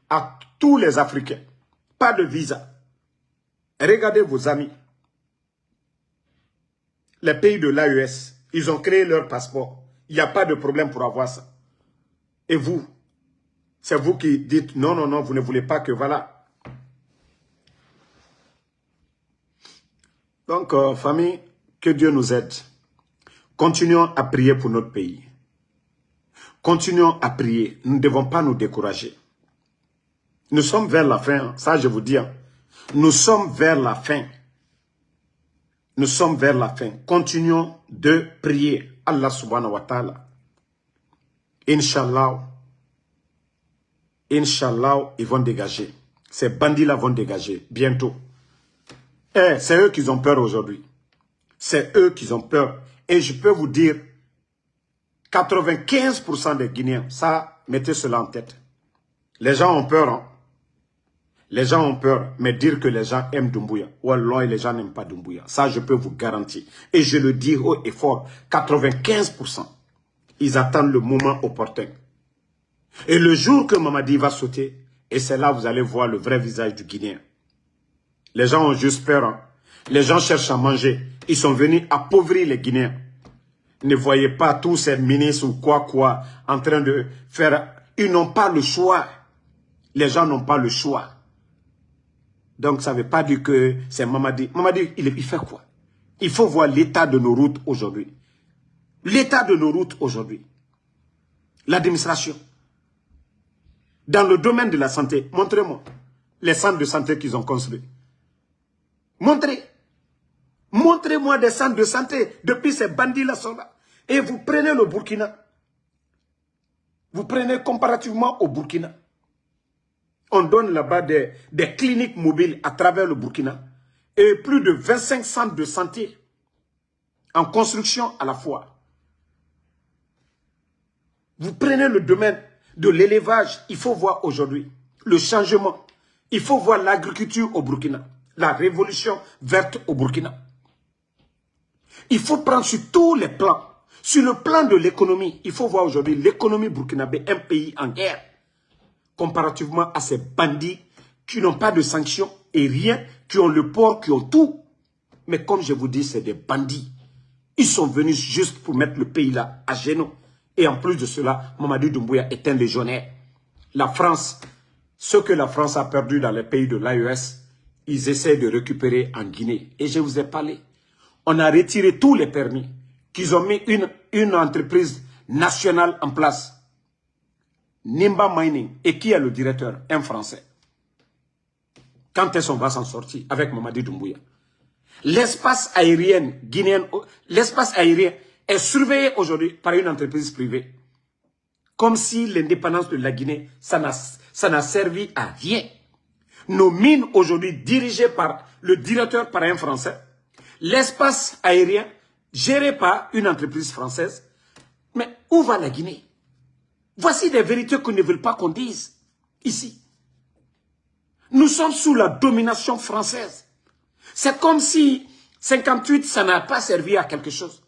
à tous les Africains. Pas de visa. Regardez vos amis. Les pays de l'AES, ils ont créé leur passeport. Il n'y a pas de problème pour avoir ça. Et vous, c'est vous qui dites non, non, non, vous ne voulez pas que voilà. Donc, famille, que Dieu nous aide. Continuons à prier pour notre pays. Continuons à prier. Nous ne devons pas nous décourager. Nous sommes vers la fin. Ça, je vous dis. Nous sommes vers la fin. Nous sommes vers la fin. Continuons de prier. Allah subhanahu wa ta'ala. Inch'Allah. Inch'Allah, ils vont dégager. Ces bandits-là vont dégager bientôt. Eh, c'est eux qui ont peur aujourd'hui. C'est eux qui ont peur. Et je peux vous dire, 95% des Guinéens, ça, mettez cela en tête. Les gens ont peur, hein. Les gens ont peur, mais dire que les gens aiment Doumbouya, wallah, les gens n'aiment pas Doumbouya. Ça, je peux vous garantir. Et je le dis haut et fort, 95%. Ils attendent le moment opportun. Et le jour que Mamadi va sauter, et c'est là que vous allez voir le vrai visage du Guinéen. Les gens ont juste peur, hein. Les gens cherchent à manger. Ils sont venus appauvrir les Guinéens. Ne voyez pas tous ces ministres ou quoi en train de faire... Ils n'ont pas le choix. Les gens n'ont pas le choix. Donc ça ne veut pas dire que c'est Mamadi. Mamadi, il fait quoi? Il faut voir l'état de nos routes aujourd'hui. L'état de nos routes aujourd'hui. L'administration. Dans le domaine de la santé, montrez-moi les centres de santé qu'ils ont construits. Montrez-moi des centres de santé depuis ces bandits-là sont là. Et vous prenez le Burkina. Vous prenez comparativement au Burkina. On donne là-bas des cliniques mobiles à travers le Burkina. Et plus de 25 centres de santé en construction à la fois. Vous prenez le domaine de l'élevage. Il faut voir aujourd'hui le changement. Il faut voir l'agriculture au Burkina. La révolution verte au Burkina. Il faut prendre sur tous les plans. Sur le plan de l'économie, il faut voir aujourd'hui l'économie burkinabé, un pays en guerre. Comparativement à ces bandits qui n'ont pas de sanctions et rien, qui ont le port, qui ont tout. Mais comme je vous dis, c'est des bandits. Ils sont venus juste pour mettre le pays là à genoux. Et en plus de cela, Mamadi Doumbouya est un légionnaire. La France, ce que la France a perdu dans les pays de l'AES, ils essaient de récupérer en Guinée. Et je vous ai parlé. On a retiré tous les permis, qu'ils ont mis une entreprise nationale en place. Nimba Mining. Et qui est le directeur? Un Français. Quand est-ce qu'on va s'en sortir avec Mamadi Doumbouya? L'espace aérien guinéen, l'espace aérien est surveillé aujourd'hui par une entreprise privée. Comme si l'indépendance de la Guinée, ça n'a servi à rien. Nos mines aujourd'hui dirigées par le directeur, par un Français. L'espace aérien géré par une entreprise française. Mais où va la Guinée? Voici des vérités qu'on ne veut pas qu'on dise ici. Nous sommes sous la domination française. C'est comme si 58, ça n'a pas servi à quelque chose.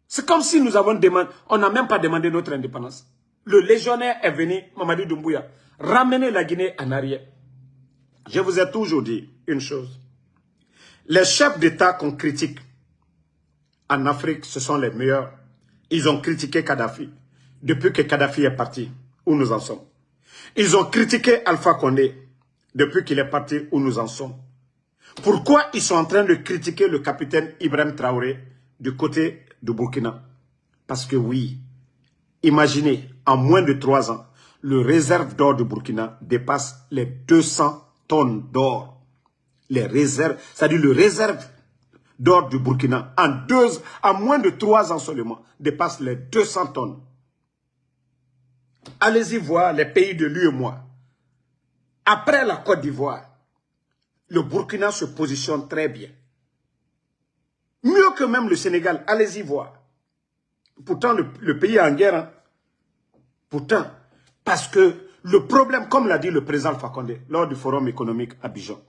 C'est comme si nous avons demandé, on n'a même pas demandé notre indépendance. Le légionnaire est venu, Mamadi Doumbouya, ramener la Guinée en arrière. Je vous ai toujours dit une chose. Les chefs d'État qu'on critique en Afrique, ce sont les meilleurs. Ils ont critiqué Kadhafi. Depuis que Kadhafi est parti, où nous en sommes. Ils ont critiqué Alpha Condé depuis qu'il est parti, où nous en sommes. Pourquoi ils sont en train de critiquer le capitaine Ibrahim Traoré du côté du Burkina? Parce que oui, imaginez, en moins de 3 ans, le réserve d'or du Burkina dépasse les 200 tonnes d'or. Les réserves, c'est-à-dire le réserve d'or du Burkina, en moins de 3 ans seulement, dépasse les 200 tonnes. Allez-y voir les pays de l'UEMOA. Après la Côte d'Ivoire, le Burkina se positionne très bien. Mieux que même le Sénégal, allez-y voir. Pourtant, le pays est en guerre. Hein. Pourtant, parce que le problème, comme l'a dit le président Alpha Condé lors du forum économique à Abidjan,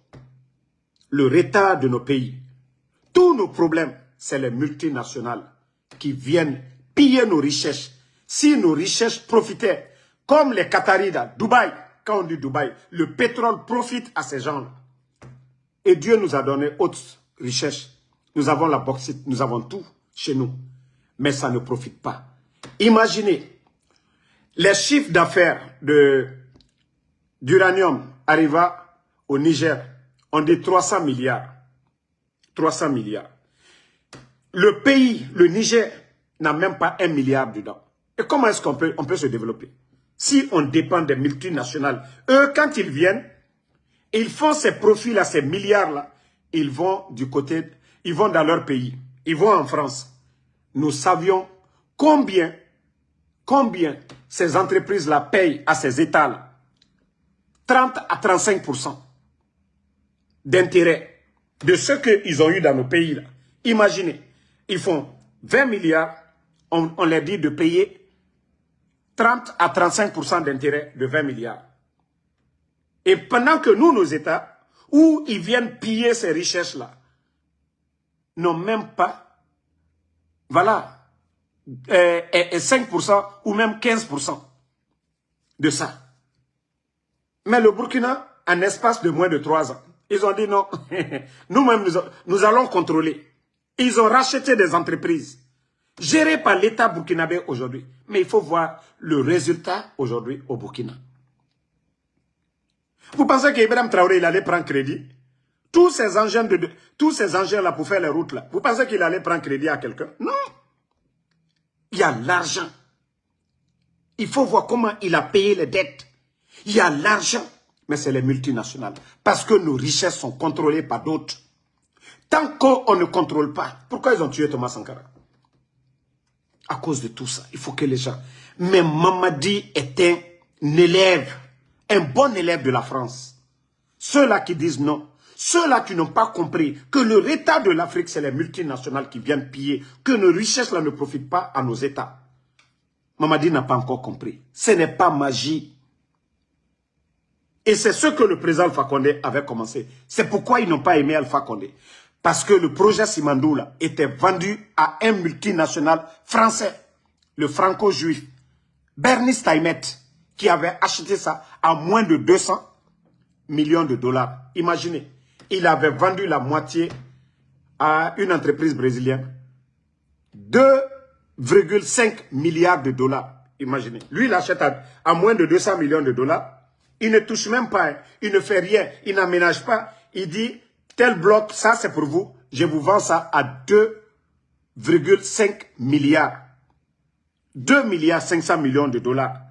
le retard de nos pays, tous nos problèmes, c'est les multinationales qui viennent piller nos richesses. Si nos richesses profitaient, comme les Qataris à Dubaï, quand on dit Dubaï, le pétrole profite à ces gens-là. Et Dieu nous a donné haute richesse. Nous avons la bauxite, nous avons tout chez nous. Mais ça ne profite pas. Imaginez, les chiffres d'affaires d'uranium arriva au Niger, on dit 300 milliards. 300 milliards. Le pays, le Niger, n'a même pas 1 milliard dedans. Et comment est-ce qu'on peut se développer? Si on dépend des multinationales, eux, quand ils viennent, ils font ces profits-là, ces milliards-là, ils vont du côté, ils vont dans leur pays, ils vont en France. Nous savions combien ces entreprises-là payent à ces États-là. 30 à 35% d'intérêt de ce qu'ils ont eu dans nos pays-là. Imaginez, ils font 20 milliards, on leur dit de payer 30 à 35% d'intérêt de 20 milliards. Et pendant que nous, nos États, où ils viennent piller ces richesses-là, n'ont même pas, voilà, 5% ou même 15% de ça. Mais le Burkina, en espace de moins de 3 ans, ils ont dit non, nous-mêmes, nous allons contrôler. Ils ont racheté des entreprises gérées par l'État burkinabé aujourd'hui. Mais il faut voir le résultat aujourd'hui au Burkina. Vous pensez qu'Ibrahim Traoré, il allait prendre crédit? Tous ces engins-là pour faire les routes là, vous pensez qu'il allait prendre crédit à quelqu'un? Non. Il y a l'argent. Il faut voir comment il a payé les dettes. Il y a l'argent. Mais c'est les multinationales. Parce que nos richesses sont contrôlées par d'autres. Tant qu'on ne contrôle pas, pourquoi ils ont tué Thomas Sankara? À cause de tout ça, il faut que les gens... Mais Mamadi est un élève, un bon élève de la France. Ceux-là qui disent non, ceux-là qui n'ont pas compris que le retard de l'Afrique, c'est les multinationales qui viennent piller, que nos richesses-là ne profitent pas à nos États. Mamadi n'a pas encore compris. Ce n'est pas magie. Et c'est ce que le président Alpha Condé avait commencé. C'est pourquoi ils n'ont pas aimé Alpha Condé. Parce que le projet Simandou là, était vendu à un multinational français, le franco-juif, Bernie Steinmetz, qui avait acheté ça à moins de 200 millions de dollars. Imaginez, il avait vendu la moitié à une entreprise brésilienne. 2,5 milliards de dollars. Imaginez. Lui, il achète à moins de 200 millions de dollars. Il ne touche même pas. Il ne fait rien. Il n'aménage pas. Il dit, tel bloc, ça c'est pour vous. Je vous vends ça à 2,5 milliards. 2 milliards 500 millions de dollars.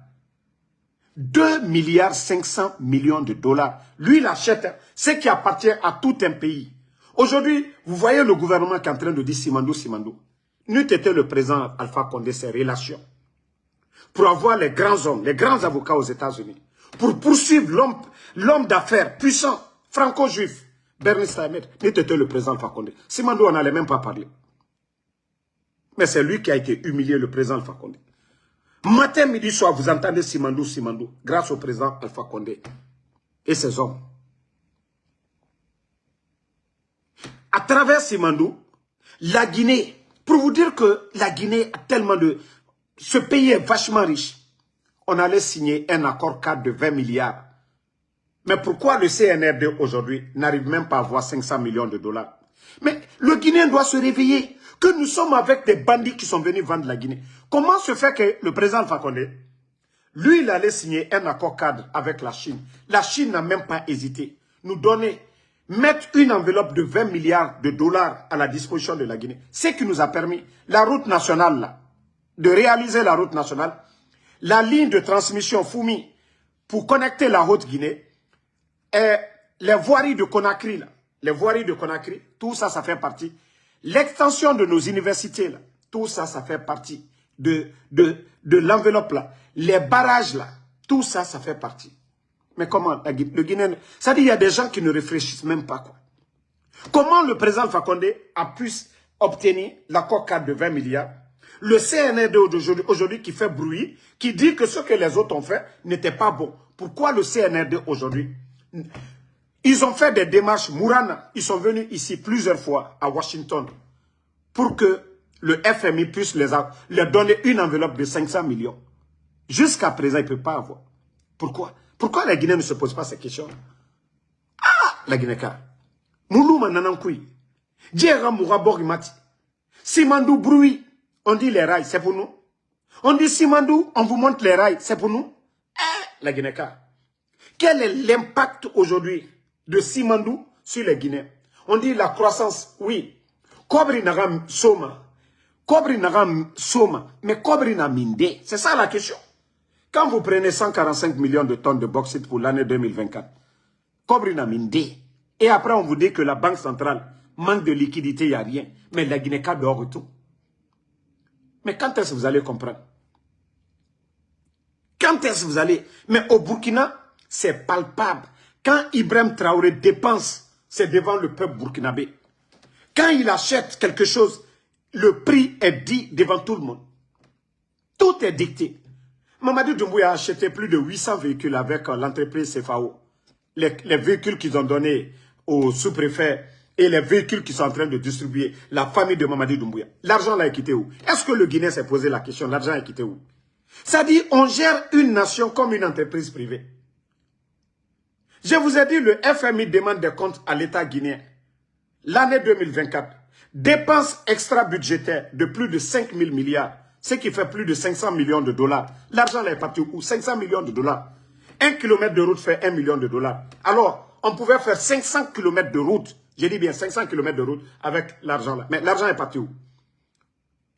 2 milliards 500 millions de dollars. Lui, il achète ce qui appartient à tout un pays. Aujourd'hui, vous voyez le gouvernement qui est en train de dire Simandou, Simandou. N'eût été le président Alpha Condé, ses relations, pour avoir les grands hommes, les grands avocats aux États-Unis, pour poursuivre l'homme d'affaires puissant, franco-juif, Bernie Steinmetz, n'eût été le président Alpha Condé. Simandou, on n'allait même pas parler. Mais c'est lui qui a été humilié, le président Alpha Condé. Matin, midi, soir, vous entendez Simandou, Simandou, grâce au président Alpha Condé et ses hommes. À travers Simandou, la Guinée, pour vous dire que la Guinée a tellement de... Ce pays est vachement riche. On allait signer un accord cadre de 20 milliards. Mais pourquoi le CNRD aujourd'hui n'arrive même pas à avoir 500 millions de dollars? Mais le Guinéen doit se réveiller. Que nous sommes avec des bandits qui sont venus vendre la Guinée. Comment se fait que le président Alpha Condé, lui, il allait signer un accord cadre avec la Chine. La Chine n'a même pas hésité. Nous donner, mettre une enveloppe de 20 milliards de dollars à la disposition de la Guinée. Ce qui nous a permis, la route nationale, là, de réaliser la route nationale, la ligne de transmission Foumi pour connecter la Haute-Guinée, et les voiries de Conakry, là, les voiries de Conakry, tout ça, ça fait partie. L'extension de nos universités, là, tout ça, ça fait partie de l'enveloppe là. Les barrages là, tout ça, ça fait partie. Mais comment le Guinéen... Ça dit, il y a des gens qui ne réfléchissent même pas, quoi. Comment le président Alpha Condé a pu obtenir l'accord cadre de 20 milliards? Le CNRD aujourd'hui qui fait bruit, qui dit que ce que les autres ont fait n'était pas bon. Pourquoi le CNRD aujourd'hui? Ils ont fait des démarches. Mourana, ils sont venus ici plusieurs fois à Washington pour que le FMI puisse leur donner une enveloppe de 500 millions. Jusqu'à présent, ils ne peuvent pas avoir. Pourquoi? Pourquoi la Guinée ne se pose pas ces questions? Ah, la Guinée-Ka. Moulouma Nanankoui. Djera Mourabor Mati. Simandou Broui. On dit les rails, c'est pour nous. On dit Simandou, on vous montre les rails, c'est pour nous. Eh, la Guinée-Ka. Quel est l'impact aujourd'hui de Simandou sur les Guinéens? On dit la croissance, oui. Kobri Nagam Soma. Kobri Nagam Soma. Mais Kobri Naminde. C'est ça la question. Quand vous prenez 145 millions de tonnes de bauxite pour l'année 2024, Kobri Naminde. Et après on vous dit que la Banque centrale manque de liquidité, il n'y a rien. Mais la Guinée-Ka dort tout. Mais quand est-ce que vous allez comprendre? Quand est-ce que vous allez... Mais au Burkina, c'est palpable. Quand Ibrahim Traoré dépense, c'est devant le peuple burkinabé. Quand il achète quelque chose, le prix est dit devant tout le monde. Tout est dicté. Mamadi Doumbouya a acheté plus de 800 véhicules avec l'entreprise CFAO. Les véhicules qu'ils ont donnés aux sous-préfets et les véhicules qu'ils sont en train de distribuer, la famille de Mamadi Doumbouya. L'argent là est quitté où? Est-ce que le Guinéen s'est posé la question, l'argent est quitté où? Ça dit, on gère une nation comme une entreprise privée. Je vous ai dit, le FMI demande des comptes à l'État guinéen. L'année 2024, dépenses extra-budgétaires de plus de 5 000 milliards, ce qui fait plus de 500 millions de dollars. L'argent là est parti où? 500 millions de dollars. 1 kilomètre de route fait 1 million de dollars. Alors, on pouvait faire 500 kilomètres de route. J'ai dit bien 500 kilomètres de route avec l'argent là. Mais l'argent est parti où?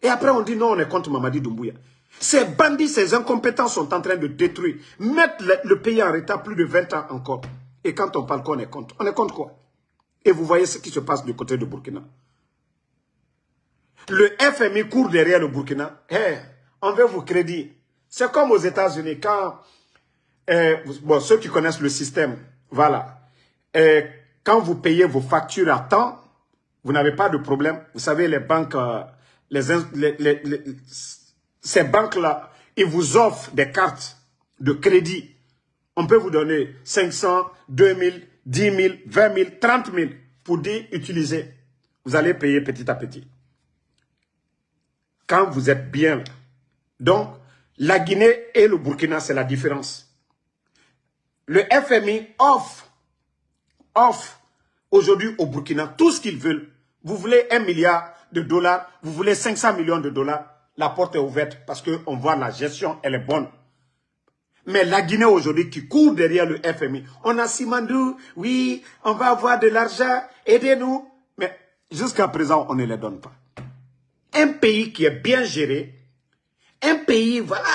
Et après, on dit non, on est contre Mamadi Doumbouya. Ces bandits, ces incompétents sont en train de détruire, mettre le pays en retard plus de 20 ans encore. Et quand on parle quoi, on est contre. On est contre quoi? Et vous voyez ce qui se passe du côté de Burkina. Le FMI court derrière le Burkina. Hey, on veut vous crédit. C'est comme aux États-Unis, quand, bon, ceux qui connaissent le système, voilà. Quand vous payez vos factures à temps, vous n'avez pas de problème. Vous savez, les banques, ces banques-là, ils vous offrent des cartes de crédit. On peut vous donner 500, 2000, 10 000, 20 000, 30 000 pour dire utiliser. Vous allez payer petit à petit. Quand vous êtes bien. Donc, la Guinée et le Burkina, c'est la différence. Le FMI offre aujourd'hui au Burkina tout ce qu'ils veulent. Vous voulez 1 milliard de dollars, vous voulez 500 millions de dollars, la porte est ouverte parce qu'on voit la gestion, elle est bonne. Mais la Guinée aujourd'hui qui court derrière le FMI, on a Simandou, oui, on va avoir de l'argent, aidez-nous. Mais jusqu'à présent, on ne les donne pas. Un pays qui est bien géré, un pays, voilà,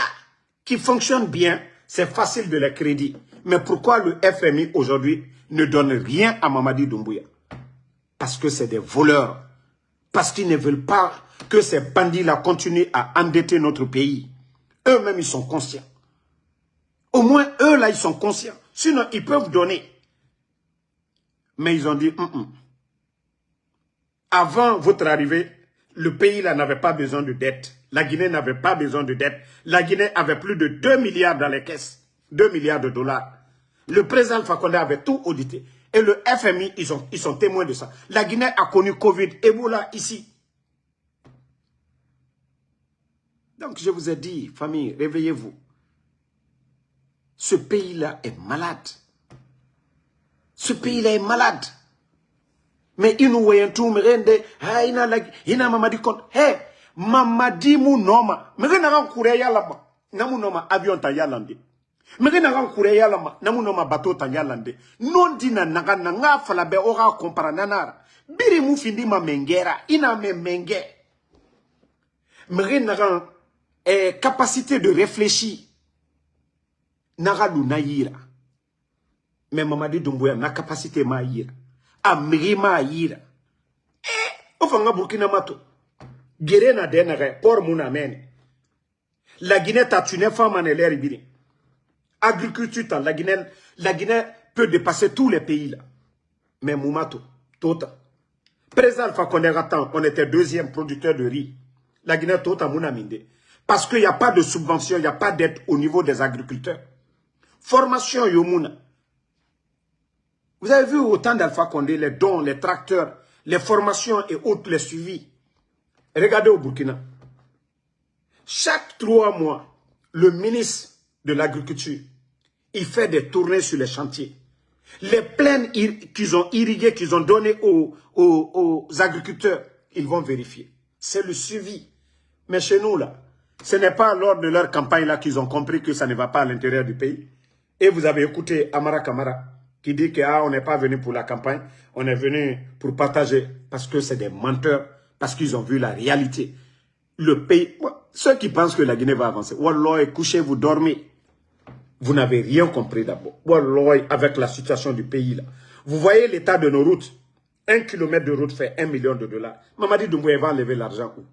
qui fonctionne bien, c'est facile de les crédits. Mais pourquoi le FMI aujourd'hui ne donne rien à Mamadi Doumbouya? Parce que c'est des voleurs. Parce qu'ils ne veulent pas que ces bandits-là continuent à endetter notre pays. Eux-mêmes, ils sont conscients. Au moins, eux, là, ils sont conscients. Sinon, ils peuvent donner. Mais ils ont dit, Avant votre arrivée, le pays, là, n'avait pas besoin de dette. La Guinée n'avait pas besoin de dette. La Guinée avait plus de 2 milliards dans les caisses. 2 milliards de dollars. Le président Alpha Condé avait tout audité. Et le FMI, ils sont témoins de ça. La Guinée a connu Covid, Ebola ici. Donc, je vous ai dit, famille, réveillez-vous. Ce pays-là est malade. Ce pays-là est malade. Mais il nous voit tout, mais il n'a Mamadi compte. Hé, Mamadi Mounoma. Mais il n'a pas couru là-bas. Namunoma avion ta yalande. Mais il n'a pas couru là-bas. Namunoma bateau ta yalande. Non dina naga nanga falabe ora compara nanara. Biri mufindi ma mengera. Ina me menge. Mais il n'a pas capacité de réfléchir. Naga lunayira. Mais Mamadi Doumbouya n'a capacité ma yira. Amiri ma yira. Ofanga Burkina Mato. Guéré na denere por muna mene. La Guinée t'a tué femme en l'air ibiri. Agriculture, la Guinée peut dépasser tous les pays là. Mais Moumato, Tota. Président Alpha Condé Ratan, on était deuxième producteur de riz. La Guinée Tota Mouna Minde. Parce qu'il n'y a pas de subvention, il n'y a pas d'aide au niveau des agriculteurs. Formation Yomuna. Vous avez vu au temps d'Alpha Condé, les dons, les tracteurs, les formations et autres, les suivis. Regardez au Burkina. Chaque 3 mois, le ministre de l'Agriculture, il fait des tournées sur les chantiers. Les plaines qu'ils ont irriguées, qu'ils ont données aux agriculteurs, ils vont vérifier. C'est le suivi. Mais chez nous, là, ce n'est pas lors de leur campagne là qu'ils ont compris que ça ne va pas à l'intérieur du pays. Et vous avez écouté Amara Kamara qui dit qu'on n'est pas venu pour la campagne, on est venu pour partager parce que c'est des menteurs, parce qu'ils ont vu la réalité. Le pays, ceux qui pensent que la Guinée va avancer, Wallah, couchez-vous, dormez. Vous n'avez rien compris d'abord. Wallah, avec la situation du pays là. Vous voyez l'état de nos routes. 1 kilomètre de route fait 1 million de dollars. Mamadi Doumbouya va enlever l'argent où?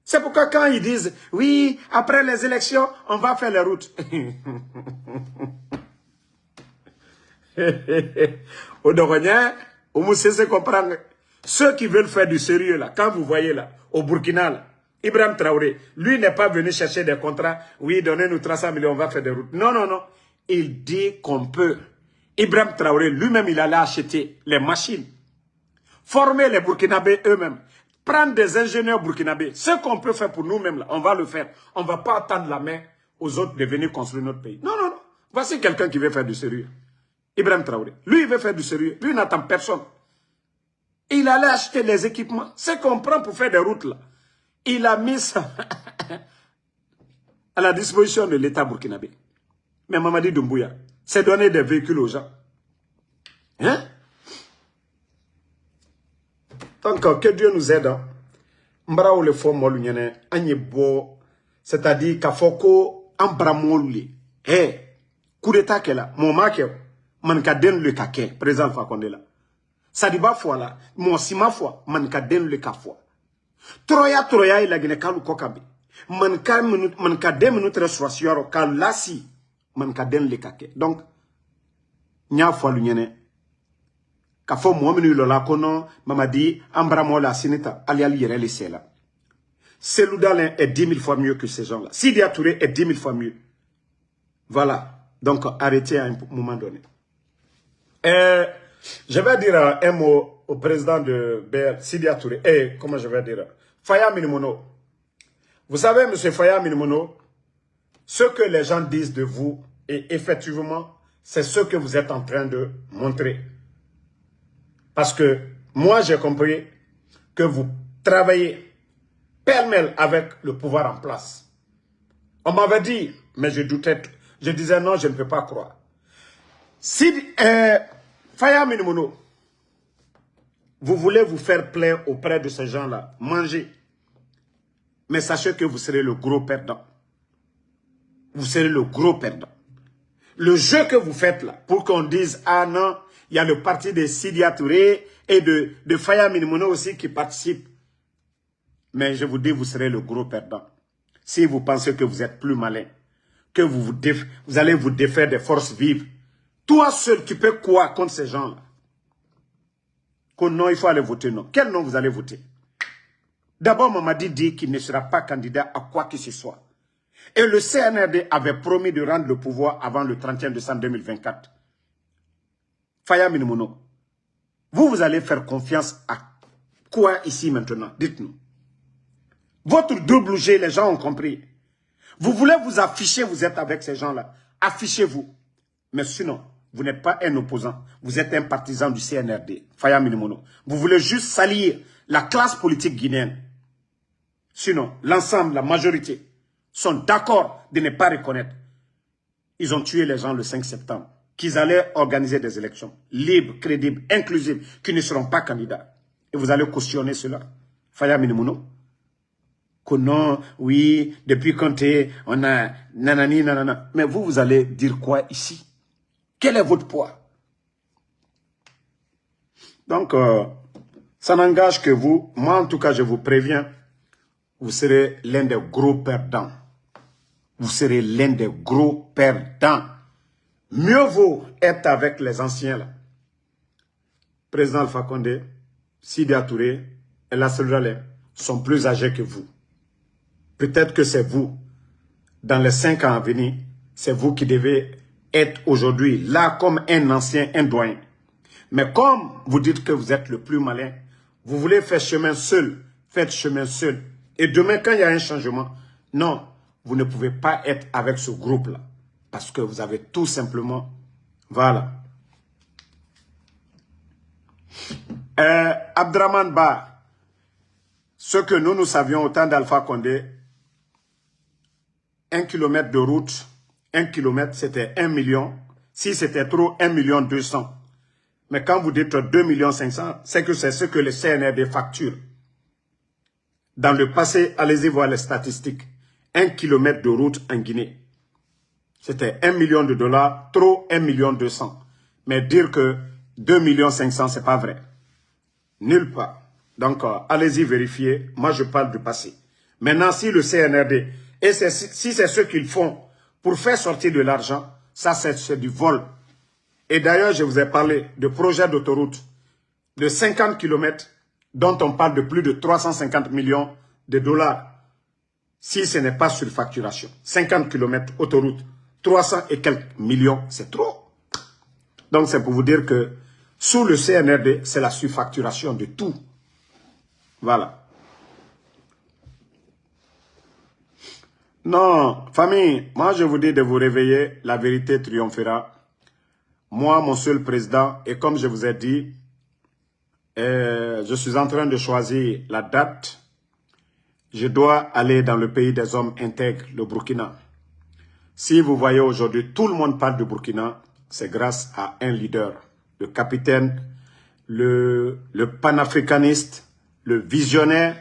C'est pourquoi quand ils disent, oui, après les élections, on va faire les routes. Ceux qui veulent faire du sérieux là, quand vous voyez là, au Burkina là, Ibrahim Traoré, lui n'est pas venu chercher des contrats. Oui, donnez-nous 300 millions, on va faire des routes. Non, non, non. Il dit qu'on peut. Ibrahim Traoré, lui-même, il allait acheter les machines. Former les Burkinabés eux-mêmes. Prendre des ingénieurs burkinabés. Ce qu'on peut faire pour nous-mêmes, on va le faire. On ne va pas attendre la main aux autres de venir construire notre pays. Non, non, non. Voici quelqu'un qui veut faire du sérieux. Ibrahim Traoré. Lui, il veut faire du sérieux. Lui, il n'attend personne. Il allait acheter les équipements. Ce qu'on prend pour faire des routes, là. Il a mis ça à la disposition de l'État burkinabé. Mais Mamadi Doumbouya, c'est donner des véhicules aux gens. Hein? Donc, que Dieu nous aide. Mbara le fo molu nyene anye bo, c'est-à-dire qu'a foko ambra molu. Eh, coup d'état kela, mon make man ka den le kake, président Fakonde là. Sadiba fois là, mon sima fois man ka den le kafwa. Troya ila gine kalu kokabe. Man ka den minute restauration ka lasi man ka den le kake. Donc nya fois lu nyene ka fo mo minu lola kono Mamadi ambra mola sinita ali yere le sela. Selou Dalein est 10 000 fois mieux que ces gens-là. Sidya Touré est 10 000 fois mieux. Voilà. Donc arrêtez à un moment donné. Je vais dire un mot au président de BR, Sidya Touré. Comment je vais dire? Faya Minimono. Vous savez, M. Faya Minimono, ce que les gens disent de vous, et effectivement, c'est ce que vous êtes en train de montrer. Parce que moi, j'ai compris que vous travaillez pêle-mêle avec le pouvoir en place. On m'avait dit, mais je doutais, je disais non, je ne peux pas croire. Si Faya Minimono, vous voulez vous faire plaire auprès de ces gens-là, mangez. Mais sachez que vous serez le gros perdant. Vous serez le gros perdant. Le jeu que vous faites là, pour qu'on dise, ah non, il y a le parti de Sidya Touré et de Faya Minimono aussi qui participent. Mais je vous dis, vous serez le gros perdant. Si vous pensez que vous êtes plus malin, que vous allez vous défaire des forces vives. Toi seul, tu peux quoi contre ces gens-là? Que non, il faut aller voter non. Quel nom vous allez voter? D'abord, Mamadi dit qu'il ne sera pas candidat à quoi que ce soit. Et le CNRD avait promis de rendre le pouvoir avant le 31 décembre 2024. Faya Minimono, vous allez faire confiance à quoi ici maintenant? Dites-nous. Votre double G, les gens ont compris. Vous voulez vous afficher, vous êtes avec ces gens-là. Affichez-vous. Mais sinon, vous n'êtes pas un opposant. Vous êtes un partisan du CNRD. Faya Minimono. Vous voulez juste salir la classe politique guinéenne. Sinon, l'ensemble, la majorité, sont d'accord de ne pas reconnaître. Ils ont tué les gens le 5 septembre. Qu'ils allaient organiser des élections libres, crédibles, inclusives, qui ne seront pas candidats. Et vous allez cautionner cela. Faya Minimono. Que non, oui, depuis Conté, on a nanani, nanana. Mais vous allez dire quoi ici? Quel est votre poids? Donc, ça n'engage que vous. Moi, en tout cas, je vous préviens, vous serez l'un des gros perdants. Vous serez l'un des gros perdants. Mieux vaut être avec les anciens là. Président Alpha Condé, Sidya Touré et la Selou Dalein sont plus âgés que vous. Peut-être que c'est vous, dans les 5 ans à venir, c'est vous qui devez être aujourd'hui là comme un ancien, un doyen. Mais comme vous dites que vous êtes le plus malin, vous voulez faire chemin seul, faites chemin seul. Et demain, quand il y a un changement, non, vous ne pouvez pas être avec ce groupe-là. Parce que vous avez tout simplement, voilà. Abdraman Ba, ce que nous savions au temps d'Alpha Condé, 1 kilomètre de route, 1 kilomètre, c'était 1 million. Si c'était trop, 1 200 000. Mais quand vous dites 2 500 000, c'est que c'est ce que le CNRD facture. Dans le passé, allez-y voir les statistiques. 1 kilomètre de route en Guinée. C'était 1 million de dollars, trop 1 200 000. Mais dire que 2 500 000, c'est pas vrai. Nulle part. Donc, allez-y vérifier. Moi, je parle du passé. Maintenant, si le CNRD, et si c'est ce qu'ils font pour faire sortir de l'argent, ça, c'est du vol. Et d'ailleurs, je vous ai parlé de projets d'autoroute de 50 km dont on parle de plus de 350 millions de dollars. si ce n'est pas surfacturation. 50 km autoroute, 300 et quelques millions, c'est trop. Donc c'est pour vous dire que sous le CNRD, c'est la surfacturation de tout. Voilà. Non, famille, moi je vous dis de vous réveiller, la vérité triomphera. Moi, mon seul président, et comme je vous ai dit, je suis en train de choisir la date. Je dois aller dans le pays des hommes intègres, le Burkina. Si vous voyez aujourd'hui, tout le monde parle du Burkina, c'est grâce à un leader, le capitaine, le panafricaniste, le visionnaire,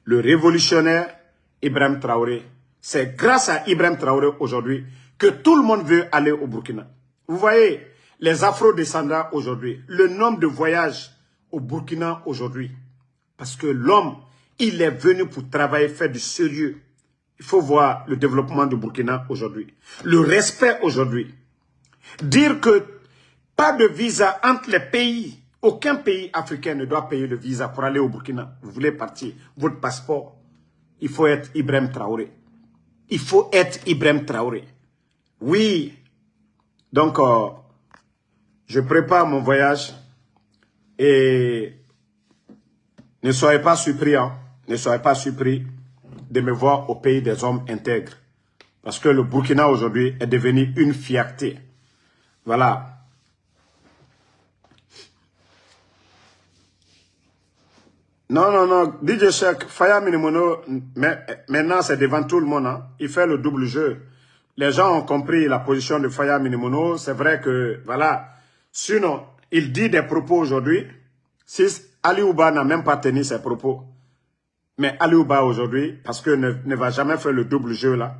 le révolutionnaire, Ibrahim Traoré. C'est grâce à Ibrahim Traoré aujourd'hui que tout le monde veut aller au Burkina. Vous voyez, les afro-descendants aujourd'hui, le nombre de voyages au Burkina aujourd'hui. Parce que l'homme, il est venu pour travailler, faire du sérieux. Il faut voir le développement du Burkina aujourd'hui. Le respect aujourd'hui. Dire que pas de visa entre les pays. Aucun pays africain ne doit payer le visa pour aller au Burkina. Vous voulez partir, votre passeport. Il faut être Ibrahim Traoré. Il faut être Ibrahim Traoré. Oui. Donc, je prépare mon voyage et ne soyez pas surpris, hein. Ne soyez pas surpris de me voir au pays des hommes intègres. Parce que le Burkina aujourd'hui est devenu une fierté. Voilà. Non, non, non. DJ Cheikh, Faya Minimono, maintenant c'est devant tout le monde. Hein. Il fait le double jeu. Les gens ont compris la position de Faya Minimono. C'est vrai que, voilà. Sinon, il dit des propos aujourd'hui. Si Ali Ouba n'a même pas tenu ses propos. Mais Ali Ouba aujourd'hui, parce que ne va jamais faire le double jeu là.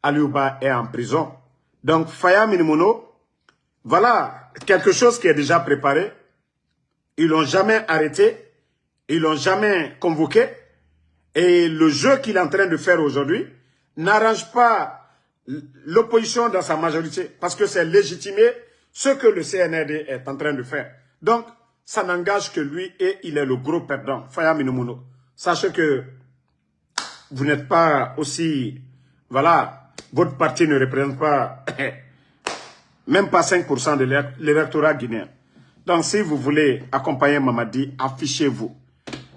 Ali Ouba est en prison. Donc, Faya Minimono, voilà quelque chose qui est déjà préparé. Ils l'ont jamais arrêté. Ils l'ont jamais convoqué. Et le jeu qu'il est en train de faire aujourd'hui n'arrange pas l'opposition dans sa majorité. Parce que c'est légitimer ce que le CNRD est en train de faire. Donc, ça n'engage que lui et il est le gros perdant. Faya Minimono. Sachez que vous n'êtes pas aussi... Voilà, votre parti ne représente pas... même pas 5% de l'électorat guinéen. Donc, si vous voulez accompagner Mamadi, affichez-vous.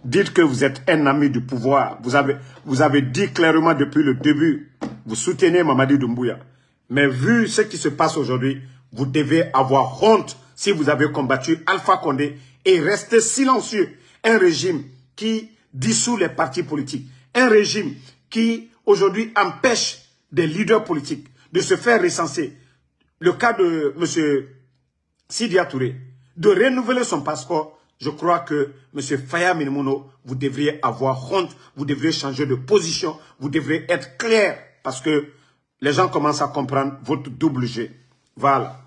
Dites que vous êtes un ami du pouvoir. Vous avez dit clairement depuis le début, vous soutenez Mamadi Doumbouya. Mais vu ce qui se passe aujourd'hui, vous devez avoir honte si vous avez combattu Alpha Condé et rester silencieux. Un régime qui dissout les partis politiques. Un régime qui aujourd'hui empêche des leaders politiques de se faire recenser. Le cas de M. Sidia Touré, de renouveler son passeport. Je crois que M. Faya Minimono, vous devriez avoir honte, vous devriez changer de position, vous devriez être clair parce que les gens commencent à comprendre votre double jeu. Voilà.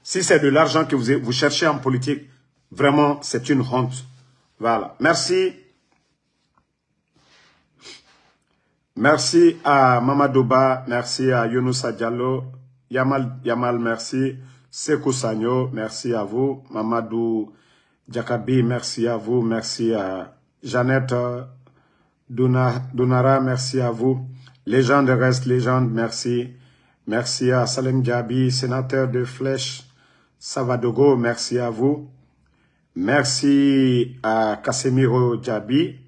Si c'est de l'argent que vous cherchez en politique, vraiment, c'est une honte. Voilà. Merci. Merci à Mamadouba, merci à Younousa Diallo, Yamal, merci. Sekou Sanyo, merci à vous. Mamadou Djakabi, merci à vous. Merci à Jeannette Dounara, merci à vous. Légende reste légende, merci. Merci à Salem Djabi, sénateur de Flèche Savadogo, merci à vous. Merci à Casemiro Djabi.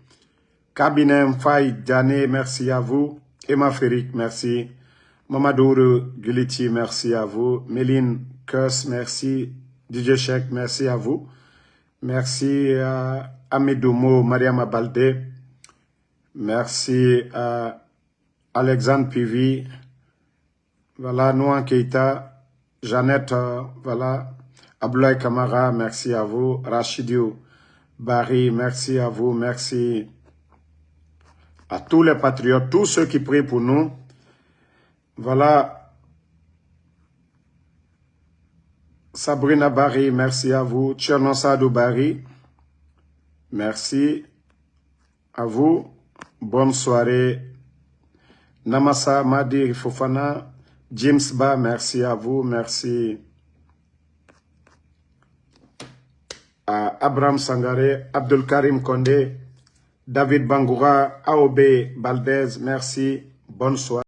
Kabinem Faye Dane, merci à vous. Emma Férik, merci. Mamadou Guliti, merci à vous. Méline Kers, merci. DJ Cheikh, merci à vous. Merci à Amidoumo, Mariama Baldé. Merci à Alexandre Pivi. Voilà, Nouan Keita. Jeannette, voilà. Abdoulaye Kamara, merci à vous. Rachidiou Barry, merci à vous. Merci à tous les patriotes, tous ceux qui prient pour nous. Voilà. Sabrina Barry, merci à vous. Tchernosadou Barry, merci à vous. Bonne soirée. Namasa Madi Fofana, James Ba, merci à vous. Merci à Abraham Sangaré, Abdul Karim Kondé, David Bangoura, Aobe Baldez, merci. Bonne soirée.